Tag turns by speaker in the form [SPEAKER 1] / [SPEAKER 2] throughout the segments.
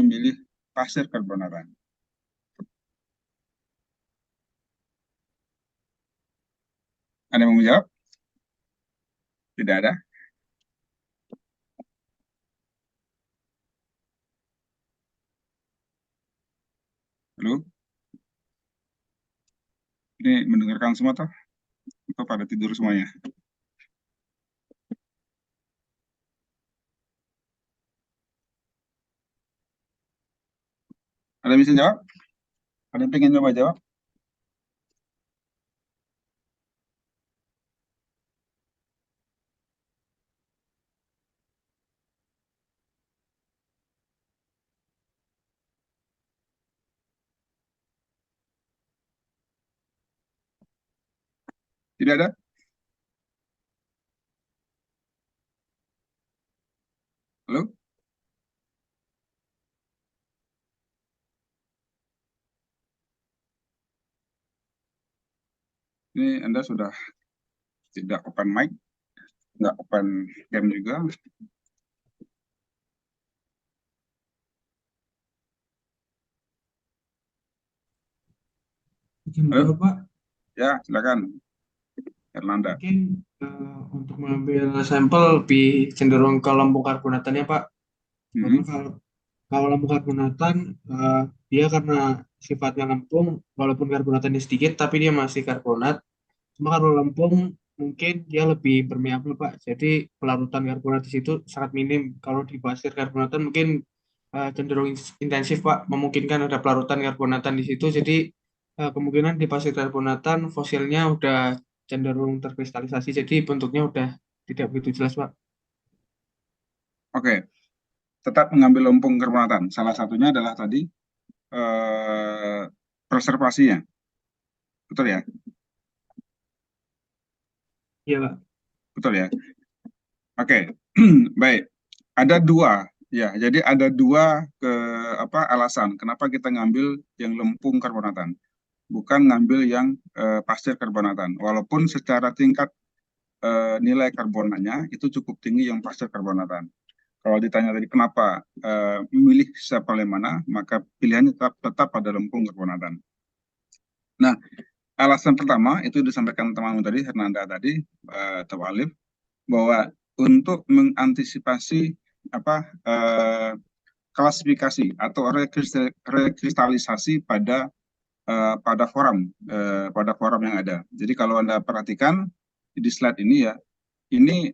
[SPEAKER 1] memilih pasir karbonatan? Ada yang mau menjawab? Tidak ada? Halo? Ini mendengarkan semua toh? Atau pada tidur semuanya? Ada yang bisa jawab? Ada yang pengen coba jawab? Tidak ada? Halo? Ini Anda sudah tidak open mic, nggak open cam juga.
[SPEAKER 2] Izin
[SPEAKER 1] Halo?
[SPEAKER 2] menjawab, Pak.
[SPEAKER 1] Ya, silakan. Erlanda.
[SPEAKER 2] Mungkin untuk mengambil sampel lebih cenderung ke lambung karbonatannya, Pak. Karena
[SPEAKER 1] Mhm.
[SPEAKER 2] kalau lambung karbonatan, dia karena sifatnya lempung, walaupun karbonatnya sedikit, tapi dia masih karbonat. Cuma kalau lempung, mungkin dia lebih permeabel, Pak. Jadi pelarutan karbonat di situ sangat minim. Kalau di pasir karbonatan mungkin cenderung intensif, Pak. Memungkinkan ada pelarutan karbonatan di situ. Jadi kemungkinan di pasir karbonatan fosilnya udah cenderung terkristalisasi. Jadi bentuknya udah tidak begitu jelas, Pak.
[SPEAKER 1] Oke, tetap mengambil lumpung karbonatan. Salah satunya adalah tadi eh, preservasinya. Betul ya?
[SPEAKER 2] Iya, Pak.
[SPEAKER 1] Betul ya? Oke, baik. Ada dua, ya. Jadi ada dua alasan kenapa kita ngambil yang lempung karbonatan, bukan ngambil yang pasir karbonatan. Walaupun secara tingkat nilai karbonatnya itu cukup tinggi yang pasir karbonatan. Kalau ditanya tadi kenapa memilih sapel yang mana, maka pilihannya tetap pada lempung karbonatan. Nah, alasan pertama itu disampaikan teman-teman tadi, Hernanda tadi, atau Alif, bahwa untuk mengantisipasi apa klasifikasi atau rekristalisasi pada forum yang ada. Jadi kalau Anda perhatikan di slide ini ya, ini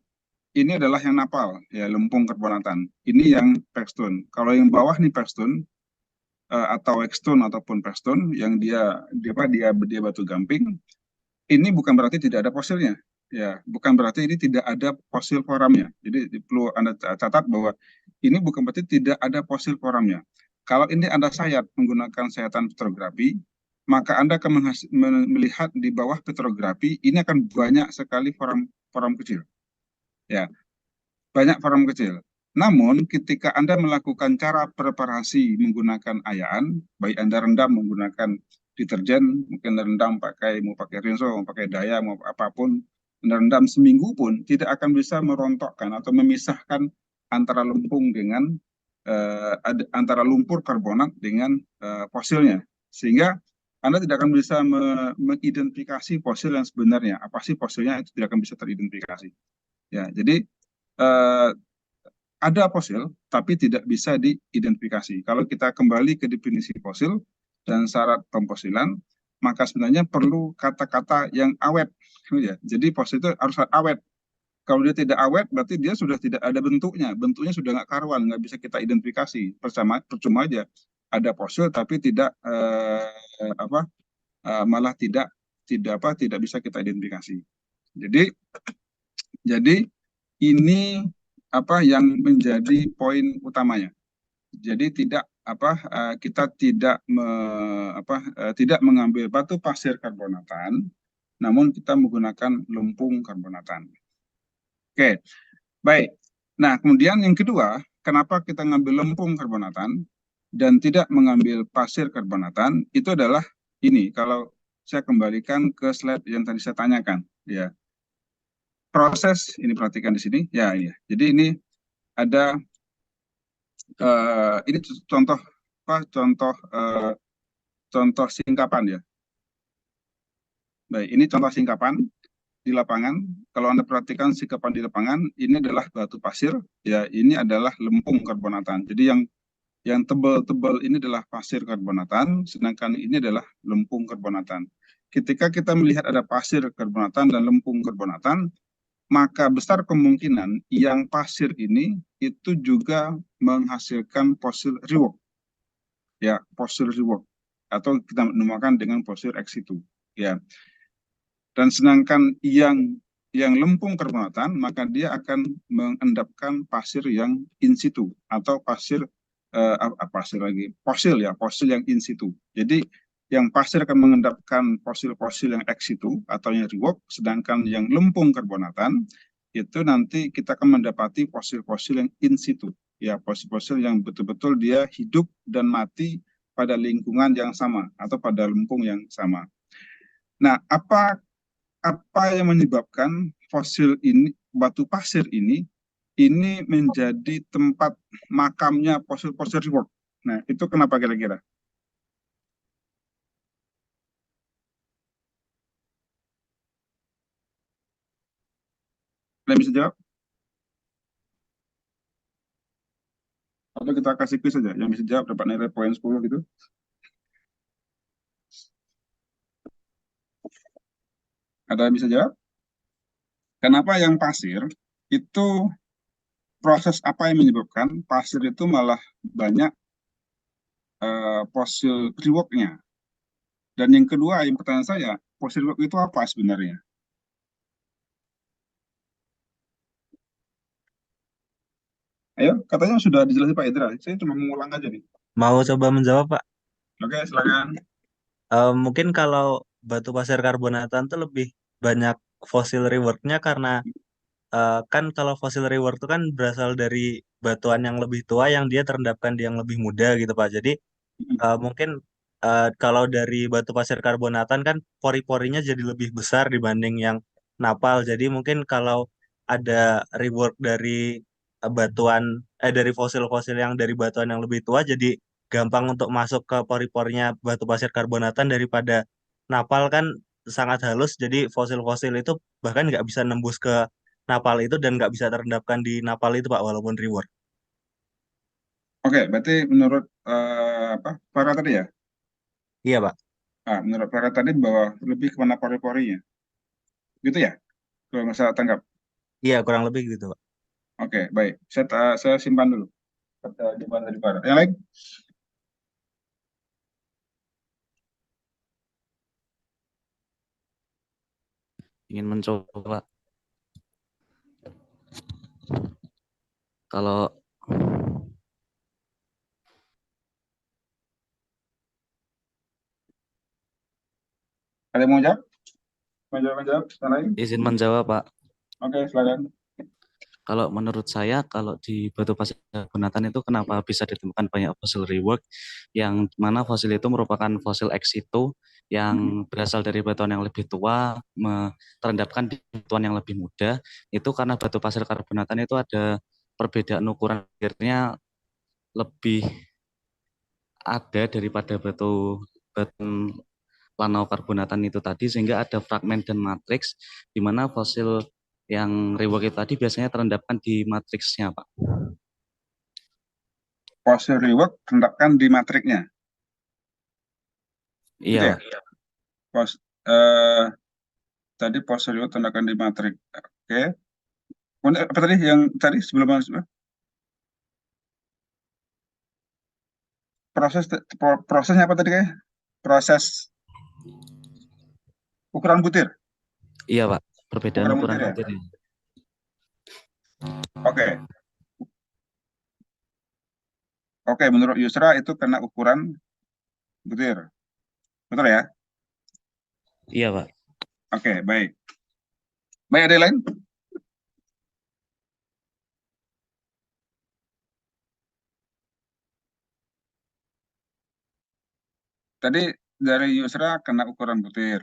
[SPEAKER 1] ini adalah yang napal ya, lempung karbonatan. Ini yang pegstone. Kalau yang bawah nih pegstone atau wexstone ataupun pegstone yang dia batu gamping, ini bukan berarti tidak ada fosilnya. Ya, bukan berarti ini tidak ada fosil foramnya. Jadi perlu Anda catat bahwa ini bukan berarti tidak ada fosil foramnya. Kalau ini Anda sayat menggunakan sayatan petrografi, maka Anda akan melihat di bawah petrografi ini akan banyak sekali foram foram kecil. Ya, banyak foram kecil. Namun ketika Anda melakukan cara preparasi menggunakan ayaan, baik Anda rendam menggunakan deterjen, mungkin rendam mau pakai rinso, mau pakai daya, mau apapun, Anda rendam seminggu pun tidak akan bisa merontokkan atau memisahkan antara lempung dengan antara lumpur karbonat dengan fosilnya. Sehingga Anda tidak akan bisa mengidentifikasi fosil yang sebenarnya. Apa sih fosilnya itu tidak akan bisa teridentifikasi. Ya, jadi eh, ada fosil, tapi tidak bisa diidentifikasi. Kalau kita kembali ke definisi fosil dan syarat pemfosilan, maka sebenarnya perlu kata-kata yang awet. Ya. Jadi fosil itu harus awet. Kalau dia tidak awet, berarti dia sudah tidak ada bentuknya. Bentuknya sudah nggak karuan, nggak bisa kita identifikasi. Percuma aja ada fosil, tapi tidak malah tidak bisa kita identifikasi. Jadi ini yang menjadi poin utamanya. Jadi kita tidak mengambil batu pasir karbonatan, namun kita menggunakan lempung karbonatan. Oke, baik. Nah, kemudian yang kedua, kenapa kita ngambil lempung karbonatan dan tidak mengambil pasir karbonatan? Itu adalah ini. Kalau saya kembalikan ke slide yang tadi saya tanyakan, ya. Proses ini perhatikan di sini, ya, ini. Jadi ini ada Ini contoh apa? Contoh singkapan ya. Baik, ini contoh singkapan di lapangan. Kalau Anda perhatikan singkapan di lapangan, ini adalah batu pasir, ya ini adalah lempung karbonatan. Jadi yang tebal-tebal ini adalah pasir karbonatan, sedangkan ini adalah lempung karbonatan. Ketika kita melihat ada pasir karbonatan dan lempung karbonatan, maka besar kemungkinan yang pasir ini itu juga menghasilkan fossil reward, ya fossil reward, atau kita namakan dengan fossil ex situ, ya. Dan sedangkan yang lempung karbonatan, maka dia akan mengendapkan pasir yang in situ atau pasir lagi fosil, ya fosil yang in situ. Jadi yang pasir akan mengendapkan fosil-fosil yang ex situ atau yang rework, sedangkan yang lempung karbonatan itu nanti kita akan mendapati fosil-fosil yang in situ, ya fosil-fosil yang betul-betul dia hidup dan mati pada lingkungan yang sama atau pada lempung yang sama. Nah, apa yang menyebabkan fosil ini, batu pasir ini menjadi tempat makamnya fosil-fosil reward? Nah, itu kenapa kira-kira? Ada yang bisa jawab? Atau kita kasih quiz saja, yang bisa jawab dapat nilai poin 10 gitu. Ada yang bisa jawab? Kenapa yang pasir itu, proses apa yang menyebabkan pasir itu malah banyak fosil reward-nya? Dan yang kedua, yang pertanyaan saya, fosil reward itu apa sebenarnya? Ayo, katanya sudah dijelasin Pak Indra. Saya cuma mengulang aja nih.
[SPEAKER 3] Mau coba menjawab, Pak?
[SPEAKER 1] Oke, silakan.
[SPEAKER 3] Mungkin kalau batu pasir karbonatan tuh lebih banyak fosil reward-nya karena kan kalau fosil reward itu kan berasal dari batuan yang lebih tua yang dia terendapkan di yang lebih muda gitu, Pak. Jadi mungkin kalau dari batu pasir karbonatan kan pori-porinya jadi lebih besar dibanding yang napal. Jadi mungkin kalau ada rework dari dari fosil-fosil yang dari batuan yang lebih tua jadi gampang untuk masuk ke pori-porinya batu pasir karbonatan daripada napal kan sangat halus. Jadi fosil-fosil itu bahkan nggak bisa nembus ke napal itu dan nggak bisa terendapkan di napal itu, Pak, walaupun rework.
[SPEAKER 1] Oke, berarti menurut apa Farah tadi ya?
[SPEAKER 3] Iya, Pak.
[SPEAKER 1] Menurut Farah tadi bahwa lebih kemana pori-porinya, gitu ya? Kalau nggak salah tanggap.
[SPEAKER 3] Iya, kurang lebih gitu, Pak.
[SPEAKER 1] Oke, baik. Saya simpan dulu. Jawaban dari Farah. Yang lain?
[SPEAKER 4] Ingin mencoba. Kalau
[SPEAKER 1] Ada yang mau jawab? Menjawab? Yang lain?
[SPEAKER 4] izin menjawab, Pak.
[SPEAKER 1] Oke, silakan.
[SPEAKER 4] Kalau menurut saya, kalau di batu pasir karbonatan itu kenapa bisa ditemukan banyak fosil rework, yang mana fosil itu merupakan fosil ex situ yang berasal dari batuan yang lebih tua, terendapkan di batuan yang lebih muda, itu karena batu pasir karbonatan itu ada perbedaan ukuran airnya lebih ada daripada batu lanau karbonatan itu tadi, sehingga ada fragmen dan matriks di mana fosil yang rework itu tadi biasanya terendapkan di matriksnya, Pak.
[SPEAKER 1] Fosil rework terendapkan di matriknya.
[SPEAKER 4] Iya,
[SPEAKER 1] Gitu ya?
[SPEAKER 4] Pak.
[SPEAKER 1] Pos, eh, Tadi fosil rework terendapkan di matrik. Oke. Kemudian apa tadi yang tadi sebelum masuk? Prosesnya apa tadi kayak? Proses ukuran butir.
[SPEAKER 4] Iya, Pak. Perbedaan
[SPEAKER 1] Ukuran
[SPEAKER 4] ukuran
[SPEAKER 1] butir ya.
[SPEAKER 4] butirnya.
[SPEAKER 1] Oke. Oke, menurut Yusra itu kena ukuran butir. Betul ya?
[SPEAKER 4] Iya, Pak.
[SPEAKER 1] Oke, baik. Baik, ada yang lain? Tadi dari Yusra kena ukuran butir.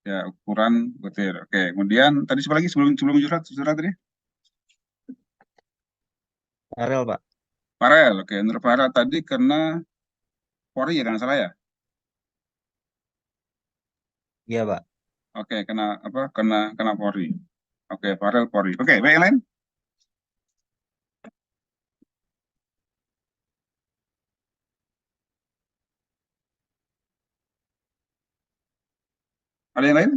[SPEAKER 1] Ya, ukuran butir. Oke, kemudian tadi siapa lagi sebelum sebelum Yusra tadi?
[SPEAKER 3] Farel, Pak.
[SPEAKER 1] Farel, oke. Nurfara tadi kena pori ya, kan salah ya?
[SPEAKER 3] Iya, Pak.
[SPEAKER 1] Oke, kena apa? Kena pori. Oke, Farel pori. Oke, baik yang lain? Ada yang lain?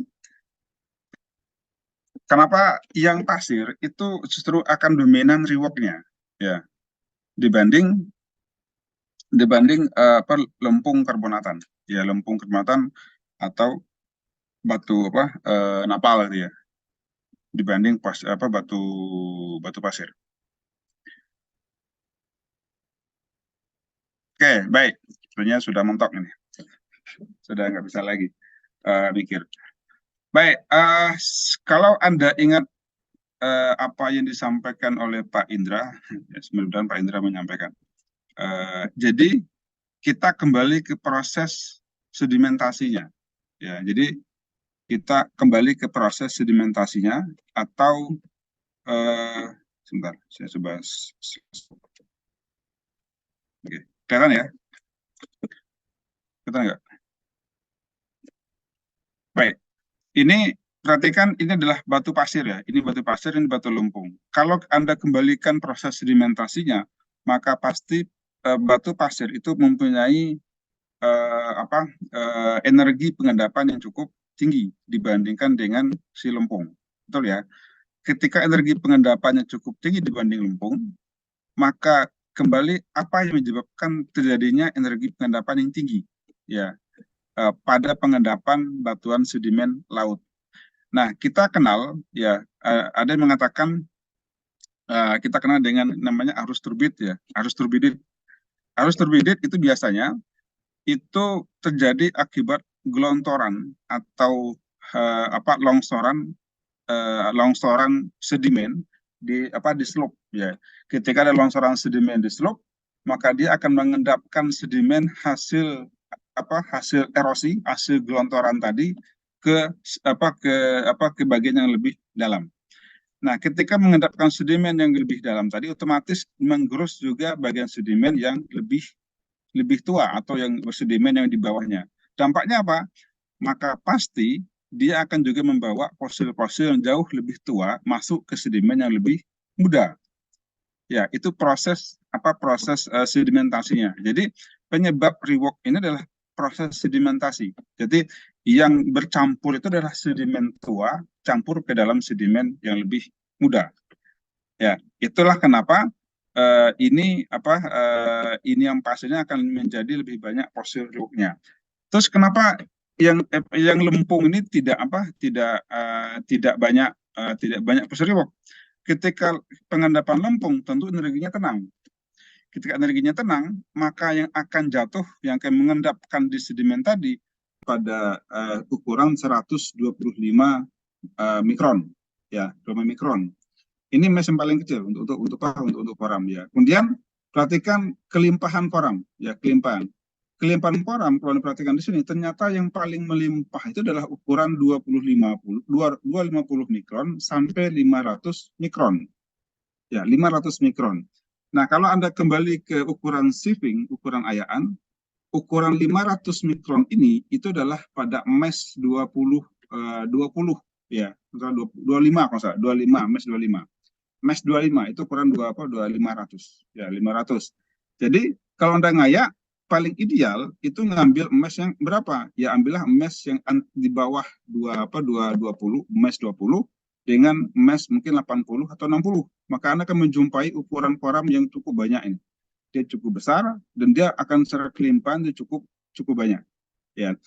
[SPEAKER 1] Kenapa yang pasir itu justru akan dominan reward-nya, ya, dibanding dibanding apa, lempung karbonatan, ya, lempung karbonatan atau batu apa, napal gitu ya, dibanding apa, batu batu pasir. Oke, baik. Sebenarnya sudah mentok ini, sudah nggak bisa lagi mikir. Baik, kalau Anda ingat apa yang disampaikan oleh Pak Indra, ya, mudah-mudahan Pak Indra menyampaikan. Jadi kita kembali ke proses sedimentasinya, ya. Jadi kita kembali ke proses sedimentasinya atau sebentar, saya coba. Oke, kelihatan ya? Kelihatan nggak? Baik, ini perhatikan, ini adalah batu pasir ya. Ini batu pasir, ini batu lumpung. Kalau Anda kembalikan proses sedimentasinya, maka pasti batu pasir itu mempunyai apa, energi pengendapan yang cukup tinggi dibandingkan dengan si lempung. Betul ya? Ketika energi pengendapannya cukup tinggi dibanding lempung, maka kembali apa yang menyebabkan terjadinya energi pengendapan yang tinggi, ya, pada pengendapan batuan sedimen laut. Nah, kita kenal ya, ada yang mengatakan kita kenal dengan namanya arus turbid ya, arus turbidit. Arus turbidit itu biasanya itu terjadi akibat gelontoran atau apa, longsoran sedimen di apa, di slope ya. Ketika ada longsoran sedimen di slope, maka dia akan mengendapkan sedimen hasil apa, hasil erosi, hasil gelontoran tadi ke ke bagian yang lebih dalam. Nah, ketika mengendapkan sedimen yang lebih dalam tadi, otomatis menggerus juga bagian sedimen yang lebih tua atau yang bersedimen yang di bawahnya. Dampaknya apa? Maka pasti dia akan juga membawa fosil-fosil yang jauh lebih tua masuk ke sedimen yang lebih muda. Ya, itu proses apa, proses sedimentasinya. Jadi penyebab rework ini adalah proses sedimentasi. Jadi yang bercampur itu adalah sedimen tua campur ke dalam sedimen yang lebih muda. Ya, itulah kenapa ini apa, ini yang pastinya akan menjadi lebih banyak fosil reworknya. Terus kenapa yang lempung ini tidak apa, tidak banyak fosil rework? Ketika pengendapan lempung tentu energinya tenang. Ketika energinya tenang, maka yang akan jatuh, yang akan mengendapkan di sedimen tadi pada ukuran 125 mikron, ya, 25 mikron. Ini mes yang paling kecil untuk koram ya. Kemudian perhatikan kelimpahan koram, ya, kelimpahan. Kelimpahan koram kalau diperhatikan di sini, ternyata yang paling melimpah itu adalah ukuran 250 mikron sampai 500 mikron. Ya, 500 mikron. Nah, kalau Anda kembali ke ukuran sieving, ukuran ayaan, ukuran 500 mikron ini itu adalah pada mes 20 ya, 25 kalau salah, 25, mes 25. Mes 25 itu ukuran 500 ya, 500. Jadi kalau Anda ngayak, paling ideal itu ngambil mes yang berapa? Ya, ambillah mes yang di bawah 20, mes 20 dengan mes mungkin 80 atau 60. Maka Anda akan menjumpai ukuran koram yang cukup banyak ini. Dia cukup besar dan dia akan secara kelimpahan dia cukup banyak. Ya.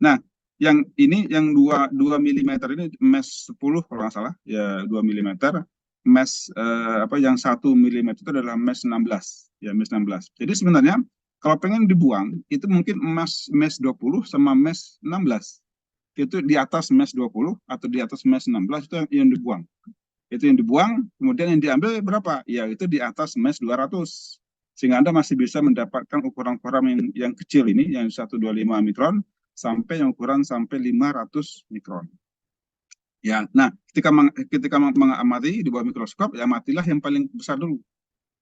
[SPEAKER 1] Nah, yang ini yang 2 mm ini mes 10 kalau nggak salah, ya, 2 mm. Mes apa yang 1 mm itu adalah mes 16, ya, mes 16. Jadi sebenarnya kalau pengen dibuang itu mungkin mes 20 sama mes 16. Itu di atas mes 20 atau di atas mes 16 itu yang dibuang. Itu yang dibuang, kemudian yang diambil berapa? Ya, itu di atas mes 200. Sehingga Anda masih bisa mendapatkan ukuran koram yang kecil ini, yang 125 mikron, sampai yang ukuran sampai 500 mikron. Ya, nah ketika mengamati di bawah mikroskop, ya amatilah yang paling besar dulu.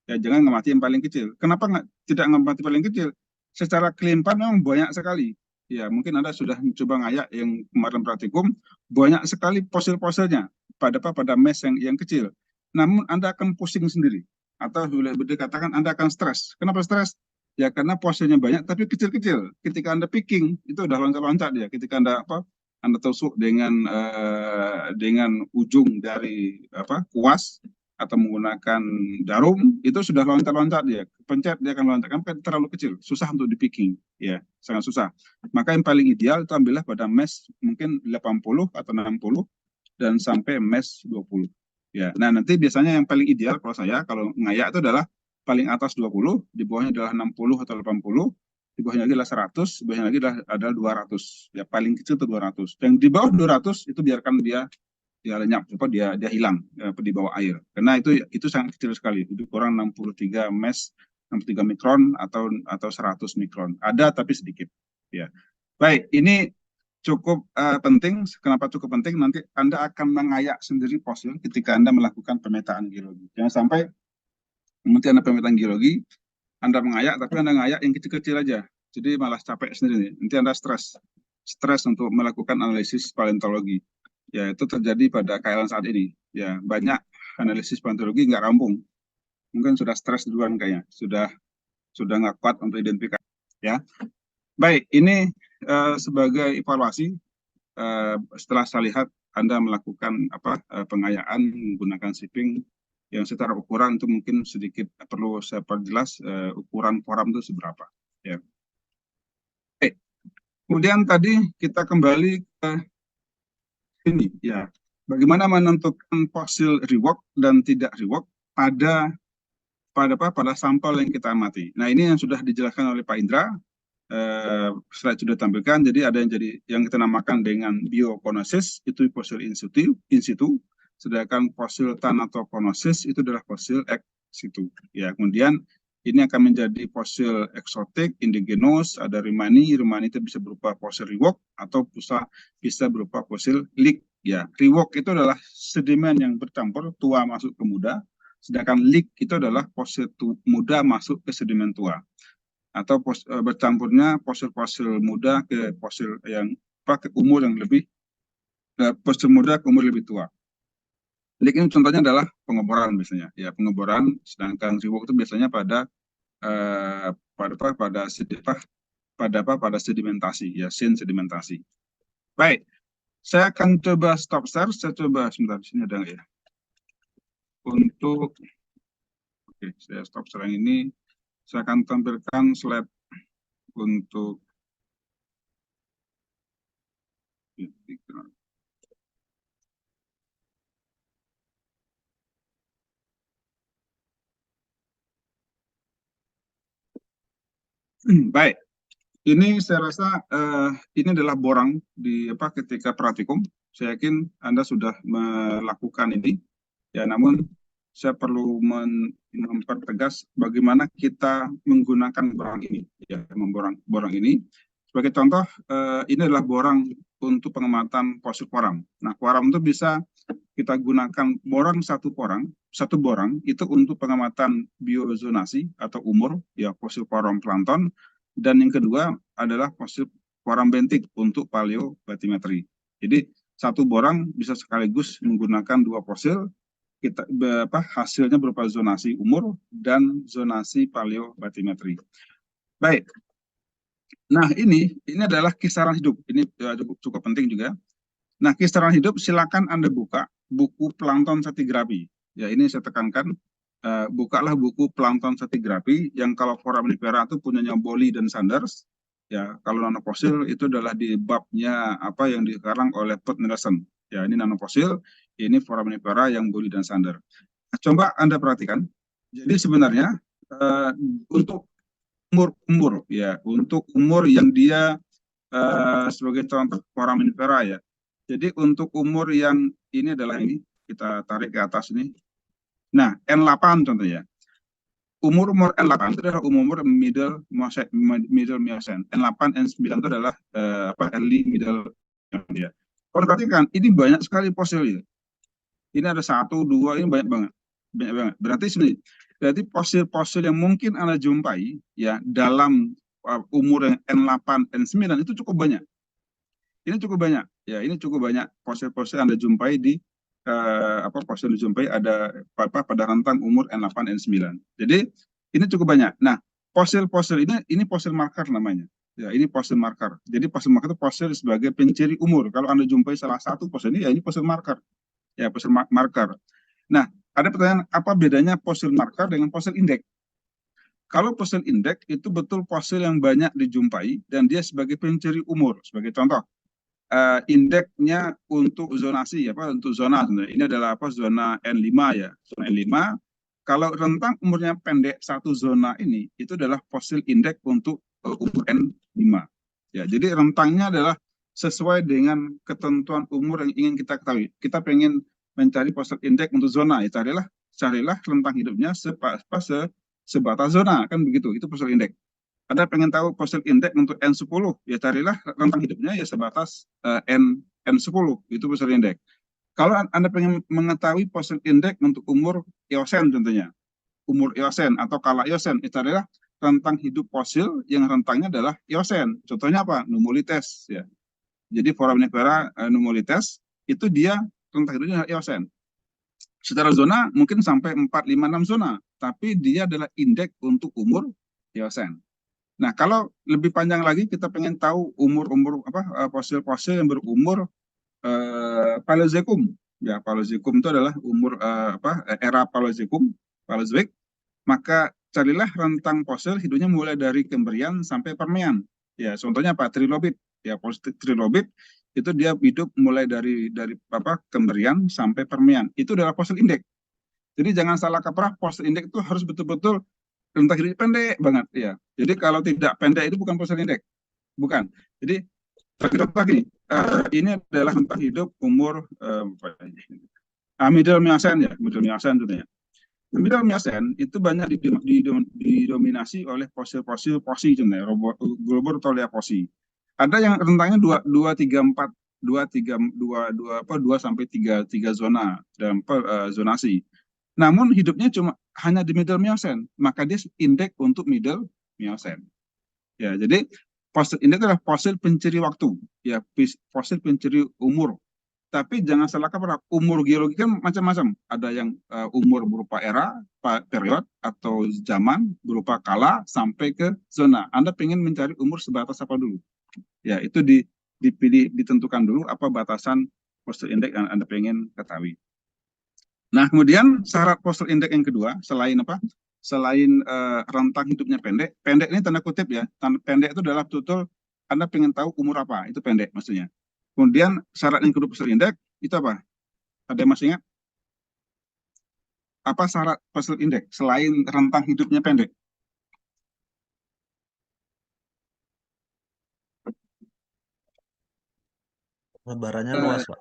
[SPEAKER 1] Ya jangan ngamati yang paling kecil. Kenapa tidak ngamati paling kecil? Secara kelimpan memang banyak sekali. Ya mungkin Anda sudah mencoba ngayak yang kemarin praktikum, banyak sekali fosil-fosilnya pada mesh yang kecil. Namun Anda akan pusing sendiri atau boleh dikatakan Anda akan stres. Kenapa stres? Ya karena fosilnya banyak tapi kecil-kecil. Ketika Anda picking itu udah loncat-loncat dia. Ketika Anda tusuk dengan ujung dari kuas atau menggunakan jarum itu sudah loncat-loncat dia, pencet dia akan loncat, kan terlalu kecil, susah untuk di picking, ya sangat susah. Maka yang paling ideal itu ambillah pada mesh mungkin 80 atau 60 dan sampai mesh 20. Ya, nah nanti biasanya yang paling ideal kalau ngayak itu adalah paling atas 20, di bawahnya adalah 60 atau 80, di bawahnya lagi adalah 100, di bawahnya lagi adalah 200. Ya paling kecil itu 200. Yang di bawah 200 itu biarkan dia lenyap, dia hilang di bawah air. Karena itu sangat kecil sekali. Itu kurang 63 mesh, 63 mikron atau 100 mikron. Ada tapi sedikit. Ya. Baik, ini cukup penting. Kenapa cukup penting? Nanti Anda akan mengayak sendiri fosil ketika Anda melakukan pemetaan geologi. Jangan sampai nanti Anda pemetaan geologi, Anda mengayak tapi Anda ngayak yang kecil-kecil aja. Jadi malah capek sendiri. Nanti Anda stres untuk melakukan analisis paleontologi. Ya, itu terjadi pada KLN saat ini. Ya, banyak analisis paleontologi nggak rampung. Mungkin sudah stres duluan kayaknya. Sudah nggak kuat untuk identifikasi. Ya, baik. Ini sebagai evaluasi setelah saya lihat Anda melakukan pengayaan menggunakan shipping yang secara ukuran itu mungkin sedikit perlu saya perjelas ukuran forum itu seberapa. Ya. Oke. Kemudian tadi kita kembali ke ini, ya, bagaimana menentukan fosil rework dan tidak rework pada sampel yang kita amati. Nah, ini yang sudah dijelaskan oleh Pak Indra. Slide sudah tampilkan. Jadi ada yang kita namakan dengan biokonosis, itu fosil in situ, sedangkan fosil thanatokonosis itu adalah fosil ex situ. Ya, kemudian ini akan menjadi fosil eksotik, indigenous, ada rimani itu bisa berupa fosil rework atau bisa berupa fosil leak. Ya, rework itu adalah sedimen yang bercampur tua masuk ke muda, sedangkan leak itu adalah fosil muda masuk ke sedimen tua. Atau bercampurnya fosil-fosil muda ke fosil yang ke umur yang lebih fosil muda ke umur lebih tua. Leak ini contohnya adalah pengeboran biasanya, ya pengeboran. Sedangkan rework itu biasanya pada sedimentasi, ya sedimentasi. Baik, saya akan coba stop share. Saya coba sebentar, di sini ada nggak ya? Oke, saya stop share yang ini. Saya akan tampilkan slide untuk baik. Ini saya rasa ini adalah borang ketika praktikum. Saya yakin Anda sudah melakukan ini. Ya, namun saya perlu mempertegas bagaimana kita menggunakan borang ini. Ya, borang ini. Sebagai contoh, ini adalah borang untuk pengamatan fosil koram. Nah, koram itu bisa kita gunakan satu borang itu untuk pengamatan biozonasi atau umur, ya fosil koram plankton. Dan yang kedua adalah fosil koram bentik untuk paleobatimetri. Jadi satu borang bisa sekaligus menggunakan dua fosil, hasilnya berupa zonasi umur dan zonasi paleobatimetri. Baik. Nah, ini adalah kisaran hidup. Ini cukup penting juga. Nah, kisaran hidup silakan Anda buka buku plankton stratigraphy. Ya, ini saya tekankan. Bukalah buku plankton stratigraphy yang kalau foraminifera itu punyanya Boley dan Sanders. Ya, kalau nanofosil itu adalah di babnya yang dikarang oleh Put Nelson. Ya, ini nanofosil, ini foraminifera yang Boley dan Sanders. Nah, coba Anda perhatikan. Jadi sebenarnya untuk umur ya, untuk umur yang dia sebagai contoh foraminifera ya. Jadi untuk umur yang ini adalah ini, kita tarik ke atas ini. Nah, N8 contohnya. Umur N8 itu adalah umur middle Miocene. N8, N9 itu adalah early middle ya. Kalau perhatikan, ini banyak sekali fosil ya. Ini ada 1, 2, ini banyak banget. Berarti sebenarnya Berarti fosil-fosil yang mungkin Anda jumpai ya dalam umur yang N8, N9 itu cukup banyak. Ini cukup banyak. Ya, ini cukup banyak fosil-fosil Anda jumpai di fosil yang dijumpai ada pada rentang umur N8, N9. Jadi ini cukup banyak. Nah, fosil-fosil ini fosil marker namanya. Ya, ini fosil marker. Jadi fosil marker itu fosil sebagai penciri umur. Kalau Anda jumpai salah satu fosil ini, ya ini fosil marker. Ya, fosil marker. Nah, ada pertanyaan, apa bedanya fosil marker dengan fosil indeks? Kalau fosil indeks itu betul fosil yang banyak dijumpai dan dia sebagai penciri umur. Sebagai contoh, indeksnya untuk zonasi, untuk zona. Ini adalah zona N5 ya, zona N5. Kalau rentang umurnya pendek satu zona ini, itu adalah fosil indeks untuk umur N5. Ya, jadi rentangnya adalah sesuai dengan ketentuan umur yang ingin kita ketahui. Kita pengen mencari fosil indeks untuk zona, ya carilah rentang hidupnya sebatas zona, kan begitu. Itu fosil indeks. Anda pengen tahu fosil indeks untuk N10, ya carilah rentang hidupnya ya sebatas N10, itu fosil indeks. Kalau Anda pengen mengetahui fosil indeks untuk umur Eosen tentunya, umur Eosen atau kala Eosen, itu adalah rentang hidup fosil yang rentangnya adalah Eosen. Contohnya apa? Nummulites ya. Jadi foraminifera Nummulites itu dia rentang hidupnya Eosen. Secara zona mungkin sampai 4, 5, 6 zona, tapi dia adalah indeks untuk umur Eosen. Nah, kalau lebih panjang lagi kita pengen tahu umur-umur fosil-fosil yang berumur Paleozoikum. Ya, Paleozoikum itu adalah umur era Paleozoik. Maka carilah rentang fosil hidupnya mulai dari Kembrian sampai Permian. Ya, contohnya apa? Trilobit. Ya, trilobit itu dia hidup mulai dari Kembrian sampai Permian. Itu adalah fosil indeks. Jadi jangan salah kaprah, fosil indeks itu harus betul-betul rentang hidupnya pendek banget ya. Jadi kalau tidak pendek itu bukan fosil indeks. Bukan. Jadi begini, ini adalah rentang hidup umur Middle Miocene ya, Middle Miocene tentunya. Middle Miocene itu banyak didominasi oleh fosil-fosil fosil contohnya, Globirulothia fosil. Ada yang rentangnya 2 sampai 3 zona dalam zonasi. Namun hidupnya hanya di Middle Miocene, maka dia indeks untuk Middle Miocene. Ya, jadi fosil ini adalah fosil penciri waktu, ya, fosil penciri umur. Tapi jangan salah kaprah, umur geologi kan macam-macam. Ada yang umur berupa era, period, atau zaman, berupa kala, sampai ke zona. Anda pengen mencari umur sebatas apa dulu? Ya, itu ditentukan dulu apa batasan fosil indeks yang Anda pengen ketahui. Nah, kemudian syarat fosil indeks yang kedua, selain rentang hidupnya pendek ini tanda kutip ya, pendek itu adalah betul-betul Anda pengen tahu umur apa, itu pendek maksudnya. Kemudian syarat yang kedua fosil indeks itu apa? Ada yang masih ingat? Apa syarat fosil indeks selain rentang hidupnya pendek?
[SPEAKER 3] Sebarannya luas, Pak.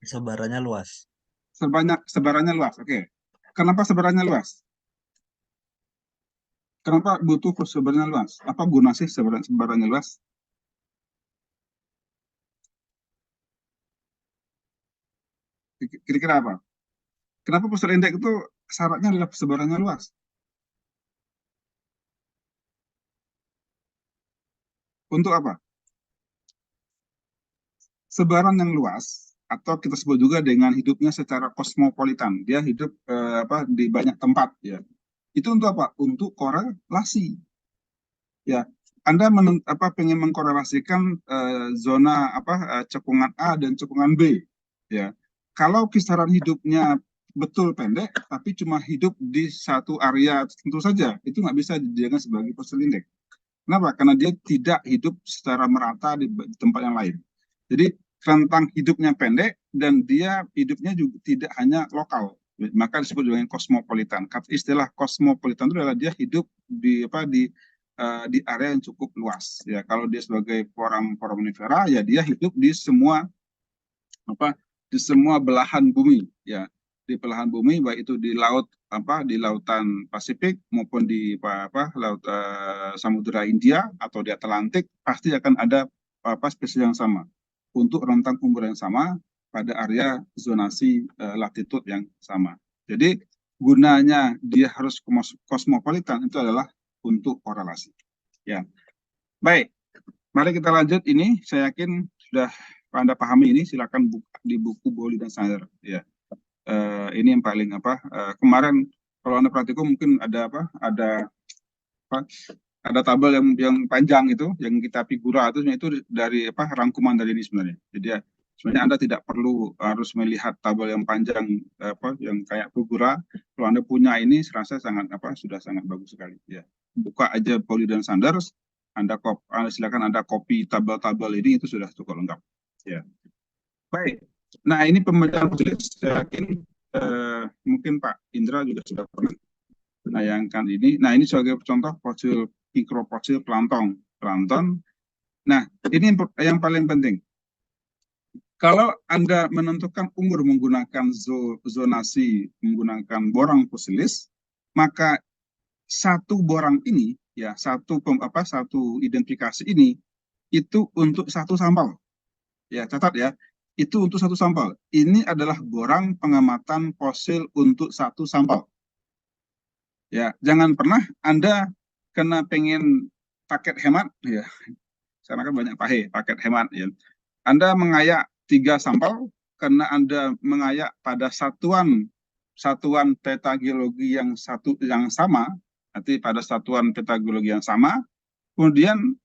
[SPEAKER 3] Sebarannya luas.
[SPEAKER 1] Sebarannya luas, oke. Kenapa sebarannya luas? Kenapa butuh sebarannya luas? Apa guna sih sebarannya luas? Kira-kira apa? Kenapa fosil indeks itu syaratnya adalah sebarannya luas? Untuk apa? Sebaran yang luas atau kita sebut juga dengan hidupnya secara kosmopolitan. Dia hidup di banyak tempat ya. Itu untuk apa? Untuk korelasi. Ya, Anda pengen mengkorelasikan zona cekungan A dan cekungan B ya. Kalau kisaran hidupnya betul pendek tapi cuma hidup di satu area tentu saja, itu nggak bisa dijadikan sebagai fosil indeks. Kenapa? Karena dia tidak hidup secara merata di tempat yang lain. Jadi rentang hidupnya pendek dan dia hidupnya juga tidak hanya lokal, maka disebut dengan kosmopolitan. Istilah kosmopolitan itu adalah dia hidup di area yang cukup luas. Ya, kalau dia sebagai foraminifera, ya dia hidup di semua belahan bumi. Ya, di belahan bumi baik itu di laut di lautan Pasifik maupun di laut Samudra India atau di Atlantik, pasti akan ada spesies yang sama untuk rentang umur yang sama pada area zonasi latitude yang sama. Jadi gunanya dia harus kosmopolitan itu adalah untuk korelasi. Ya, baik. Mari kita lanjut ini. Saya yakin sudah Anda pahami ini. Silakan buka di buku Bowley dan Snyder. Ya, ini yang paling kemarin kalau Anda perhatikan mungkin ada ada tabel yang panjang itu, yang kita figura itu dari rangkuman dari ini sebenarnya. Jadi ya, sebenarnya Anda tidak perlu harus melihat tabel yang panjang yang kayak figura. Kalau Anda punya ini, serasa sudah sangat bagus sekali. Ya, buka aja Bowley dan Sanders, Anda silakan Anda copy tabel-tabel ini, itu sudah cukup lengkap. Ya, baik. Nah, ini pembacaan tulis, saya yakin mungkin Pak Indra juga sudah pernah menayangkan ini. Nah, ini sebagai contoh fosil mikrofosil plankton. Nah, ini yang paling penting. Kalau Anda menentukan umur menggunakan zonasi menggunakan borang fosilis, maka satu borang ini ya satu identifikasi ini itu untuk satu sampel. Ya, catat ya. Itu untuk satu sampel. Ini adalah borang pengamatan fosil untuk satu sampel. Ya, jangan pernah Anda kena pengen paket hemat ya. Karena kan banyak paket hemat ya. Anda mengayak 3 sampel karena Anda mengayak pada satuan peta geologi yang sama, nanti pada satuan peta geologi yang sama, kemudian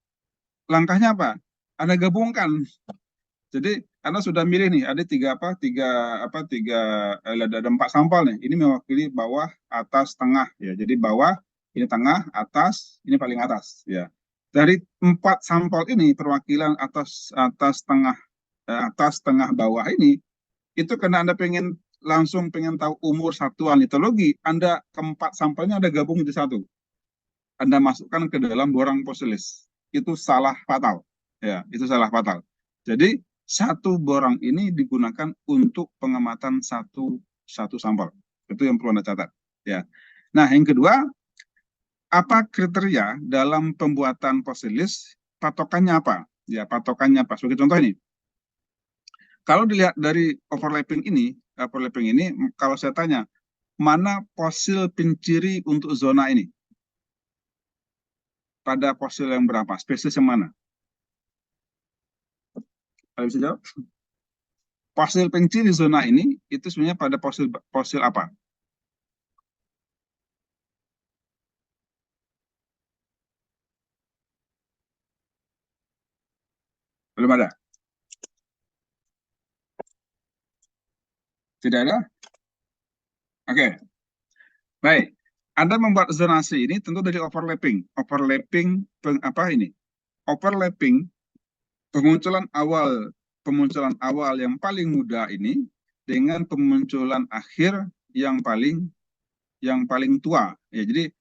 [SPEAKER 1] langkahnya apa? Anda gabungkan. Jadi Anda sudah milih nih, ada ada 4 sampel nih. Ini mewakili bawah, atas, tengah ya. Jadi bawah, ini tengah, atas, ini paling atas ya. Dari 4 sampel ini perwakilan atas, tengah, bawah ini, itu karena Anda langsung pengen tahu umur satuan litologi, Anda keempat sampelnya Anda gabung di satu. Anda masukkan ke dalam borang fosilis. Itu salah fatal. Ya, itu salah fatal. Jadi satu borang ini digunakan untuk pengamatan satu sampel. Itu yang perlu Anda catat. Ya. Nah, yang kedua, apa kriteria dalam pembuatan fosilis? Patokannya apa? Ya, patokannya apa? Sebagai contoh ini, kalau dilihat dari overlapping ini, kalau saya tanya, mana fosil penciri untuk zona ini? Pada fosil yang berapa? Spesies yang mana? Kalau bisa jawab? Fosil penciri zona ini itu sebenarnya pada fosil apa? Belum ada? Tidak ada? Oke. Baik. Anda membuat zonasi ini tentu dari overlapping. Overlapping pemunculan awal yang paling muda ini dengan pemunculan akhir yang paling tua. Ya, jadi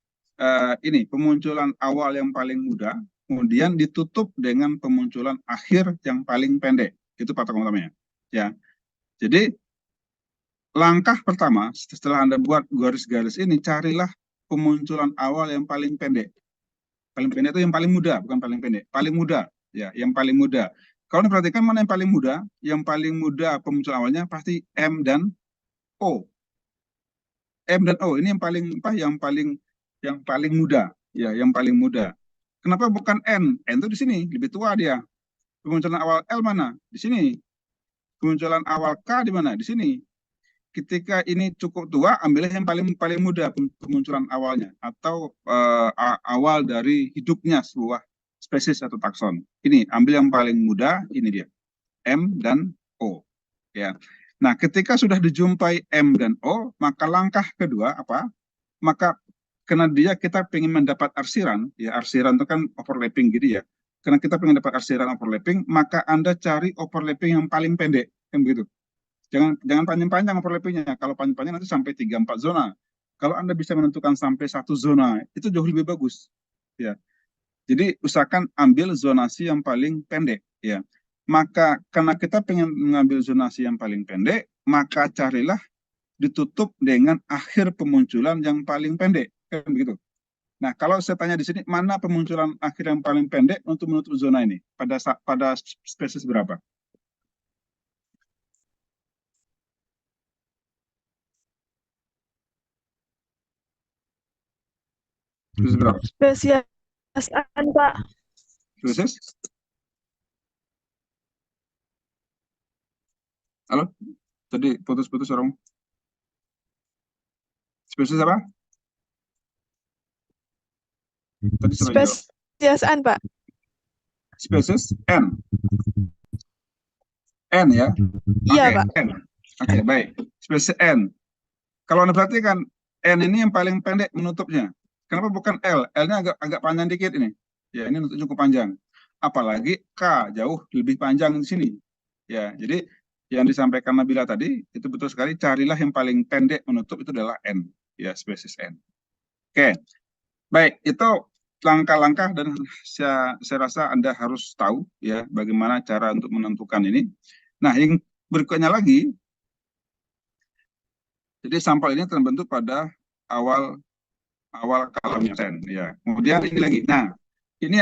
[SPEAKER 1] ini pemunculan awal yang paling muda, kemudian ditutup dengan pemunculan akhir yang paling pendek. Itu patokan utamanya. Ya. Jadi langkah pertama setelah Anda buat garis-garis ini, carilah pemunculan awal yang paling pendek. Paling pendek itu yang paling muda, bukan paling pendek. Paling muda, ya, yang paling muda. Kalau Anda perhatikan mana yang paling muda? Yang paling muda pemunculan awalnya pasti M dan O. M dan O ini yang paling muda, ya, yang paling muda. Kenapa bukan N? N itu di sini, lebih tua dia. Pemunculan awal L mana? Di sini. Pemunculan awal K di mana? Di sini. Ketika ini cukup tua, ambillah yang paling muda pemunculan awalnya atau awal dari hidupnya sebuah spesies atau takson. Ini ambil yang paling muda, ini dia. M dan O. Ya. Nah, ketika sudah dijumpai M dan O, maka langkah kedua apa? Maka karena kita pengen mendapat arsiran, ya arsiran itu kan overlapping gitu ya. Karena kita pengen dapat arsiran overlapping, maka Anda cari overlapping yang paling pendek, kan begitu. Jangan panjang-panjang overlappingnya. Kalau panjang-panjang nanti sampai 3-4 zona. Kalau Anda bisa menentukan sampai 1 zona, itu jauh lebih bagus. Ya. Jadi usahakan ambil zonasi yang paling pendek. Ya. Maka karena kita pengen mengambil zonasi yang paling pendek, maka carilah ditutup dengan akhir pemunculan yang paling pendek. Kan begitu. Nah, kalau saya tanya di sini, mana pemunculan akhir yang paling pendek untuk menutup zona ini? Pada spesies berapa? berapa?
[SPEAKER 5] Spesies N, Pak.
[SPEAKER 1] Spesies? Halo? Tadi putus-putus orang. Spesies apa? Tadi siapa yang jawab?
[SPEAKER 5] Spesies N, Pak.
[SPEAKER 1] Spesies N. N ya?
[SPEAKER 5] Iya,
[SPEAKER 1] Oke,
[SPEAKER 5] Pak.
[SPEAKER 1] N. Oke, baik. Spesies N. Kalau Anda perhatikan, N ini yang paling pendek menutupnya. Kenapa bukan L? L-nya agak panjang dikit ini. Ya, ini cukup panjang. Apalagi K jauh lebih panjang di sini. Ya, jadi yang disampaikan Nabila tadi itu betul sekali. Carilah yang paling pendek menutup itu adalah N. Ya, spesies N. Oke, baik. Itu langkah-langkah dan saya rasa Anda harus tahu ya bagaimana cara untuk menentukan ini. Nah, yang berikutnya lagi, jadi sampel ini terbentuk pada awal kala Miocen ya. Kemudian ini lagi. Nah, ini